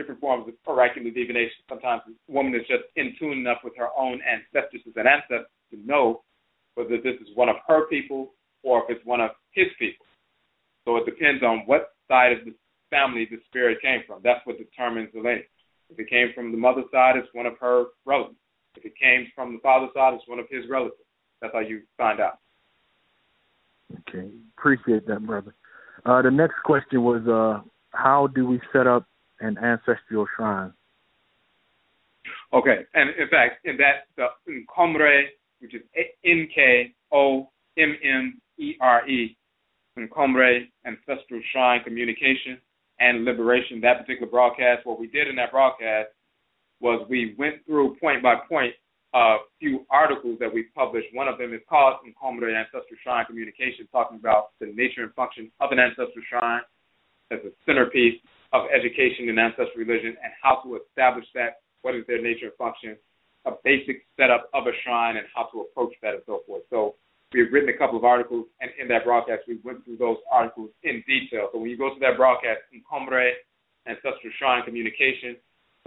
Different forms of oracular divination. Sometimes a woman is just in tune enough with her own ancestresses and ancestors to know whether this is one of her people or if it's one of his people. So it depends on what side of the family the spirit came from. That's what determines the lineage. If it came from the mother's side, it's one of her relatives. If it came from the father's side, it's one of his relatives. That's how you find out.
Okay. Appreciate that, brother. The next question was, how do we set up an ancestral shrine?
Okay, and in fact, in that, the Nkomre, which is Nkommere, Nkomre, Ancestral Shrine Communication and Liberation, that particular broadcast, what we did in that broadcast was we went through point by point a few articles that we published. One of them is called Nkomre, Ancestral Shrine Communication, talking about the nature and function of an ancestral shrine as a centerpiece of education in ancestral religion and how to establish that, what is their nature and function, a basic setup of a shrine and how to approach that and so forth. So we've written a couple of articles, and in that broadcast we went through those articles in detail. So when you go to that broadcast, Nkomre, Ancestral Shrine Communication,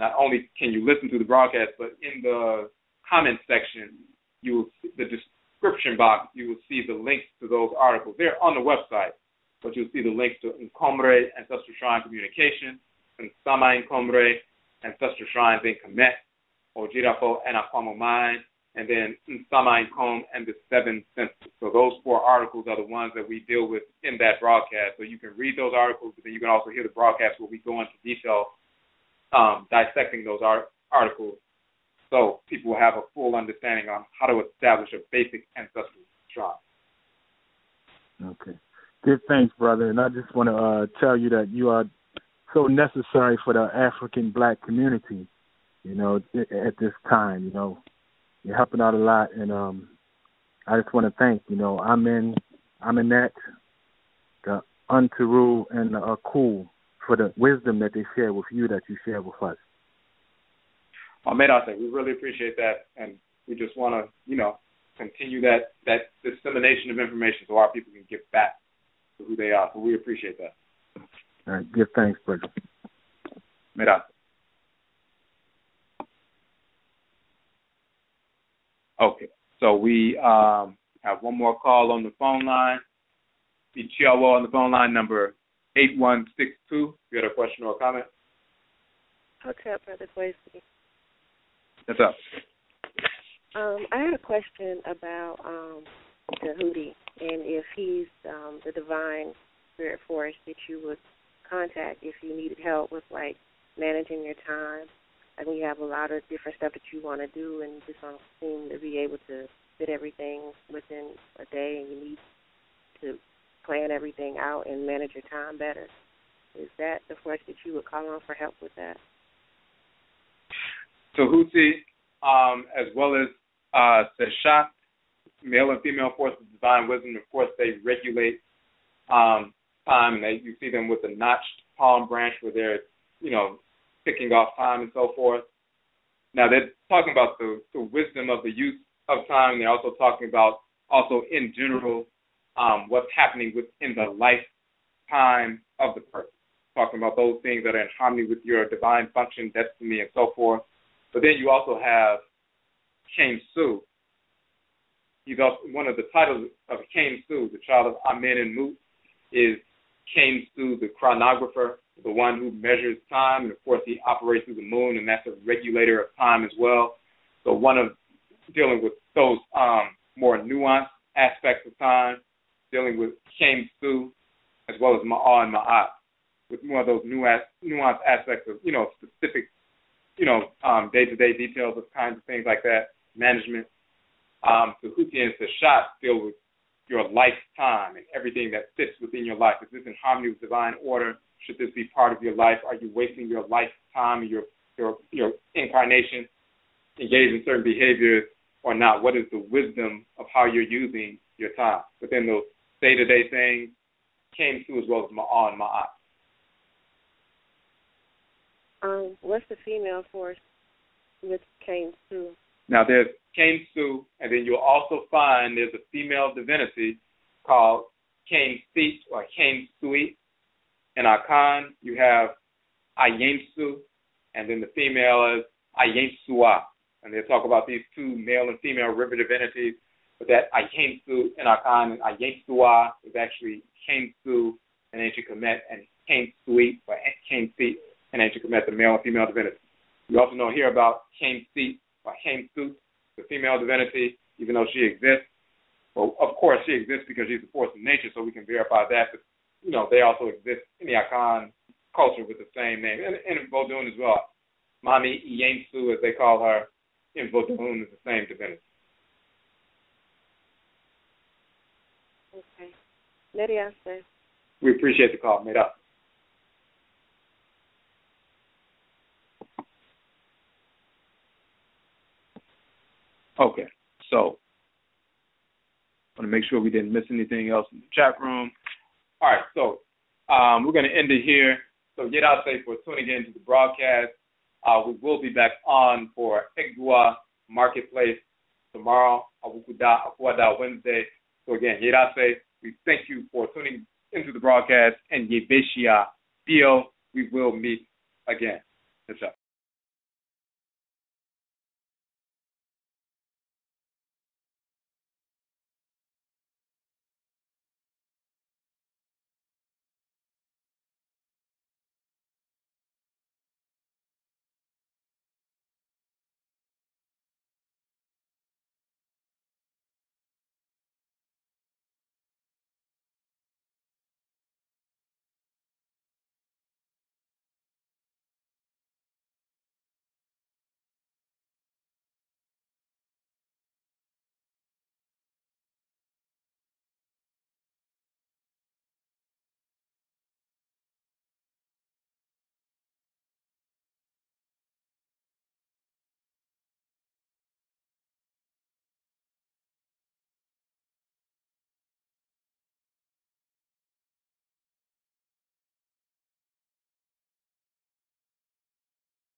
not only can you listen to the broadcast, but in the comment section, you will see the description box, you will see the links to those articles. They're on the website, but you'll see the links to Nkomre, Ancestral Shrine Communication, and Sama Nkomre, Ancestral Shrines in Kemet, Ojirafo and Akwamo Mine, and then Sama Nkom and the Seven Senses. So those 4 articles are the ones that we deal with in that broadcast. So you can read those articles, but then you can also hear the broadcast where we go into detail dissecting those articles, so people will have a full understanding on how to establish a basic ancestral shrine.
Okay. Good, thanks, brother. And I just want to tell you that you are so necessary for the African black community, you know, at this time. You know, you're helping out a lot, and I just want to thank, you know, Aminette, the Untaru, and the Aku for the wisdom that they share with you, that you share with us.
Medase, we really appreciate that, and we just want to, you know, continue that dissemination of information so our people can get back to who they are. So we appreciate that.
All right, give thanks, brother.
Medase. Okay, so we have one more call on the phone line. Ichiawo on the phone line, number 8162. You had a question or a comment?
Okay, Brother Quasi.
What's up?
I had a question about Tehuti, and if he's the divine spirit force that you would contact if you needed help with, like, managing your time. I mean, you have a lot of different stuff that you want to do, and you just don't seem to be able to fit everything within a day, and you need to plan everything out and manage your time better. Is that the force that you would call on for help with that?
Tehuti, as well as Seshat, male and female force of divine wisdom, of course, they regulate time, and you see them with a notched palm branch where they're, you know, picking off time and so forth. Now, they're talking about the wisdom of the use of time, and they're also talking about, also in general, what's happening within the lifetime of the person, talking about those things that are in harmony with your divine function, destiny, and so forth. But then you also have Cain Su. He's also, one of the titles of Cain Su, the child of Amen and Mut, is Cain Su, the chronographer, the one who measures time, and of course he operates through the moon, and that's a regulator of time as well. So one of dealing with those more nuanced aspects of time, dealing with Cain Su, as well as Ma'ah and Ma'at, with more of those nuanced aspects of, you know, specific, you know, day-to-day details of kinds of things like that, management. Tehuti and Seshat deal with your lifetime and everything that fits within your life. Is this in harmony with divine order? Should this be part of your life? Are you wasting your lifetime and your incarnation engaged in certain behaviors or not? What is the wisdom of how you're using your time within those day-to-day things? Came to as well as Ma'ah and Ma'at.
What's the female force with Cain Su?
Now, there's Cain Su, and then you'll also find there's a female divinity called Cain Seat or Cain Sui. In Akan, you have Ayen Su, and then the female is Ayen Sua. And they talk about these two male and female river divinities, but that Ayen Su in Akan and Ayen Sua is actually Cain Su in ancient Kemet, and Cain Sui or Cain Seat in ancient Kemet, the male and female divinity. You also know here about Cain Seat or Cain Su, the female divinity, even though she exists. Well, of course, she exists because she's a force of nature, so we can verify that. But they also exist in the Akan culture with the same name, and in Vodun as well. Mami Iyensu, as they call her, in Vodun is the same divinity.
Okay. Meriti.
We appreciate the call. Made up. Okay, so I want to make sure we didn't miss anything else in the chat room. All right, so we're going to end it here. So Yedase for tuning in to the broadcast. We will be back on for Egua Marketplace tomorrow, Awukuda Wednesday. So again, Yedase, we thank you for tuning into the broadcast, and Yebeshia Bio, we will meet again. That's up.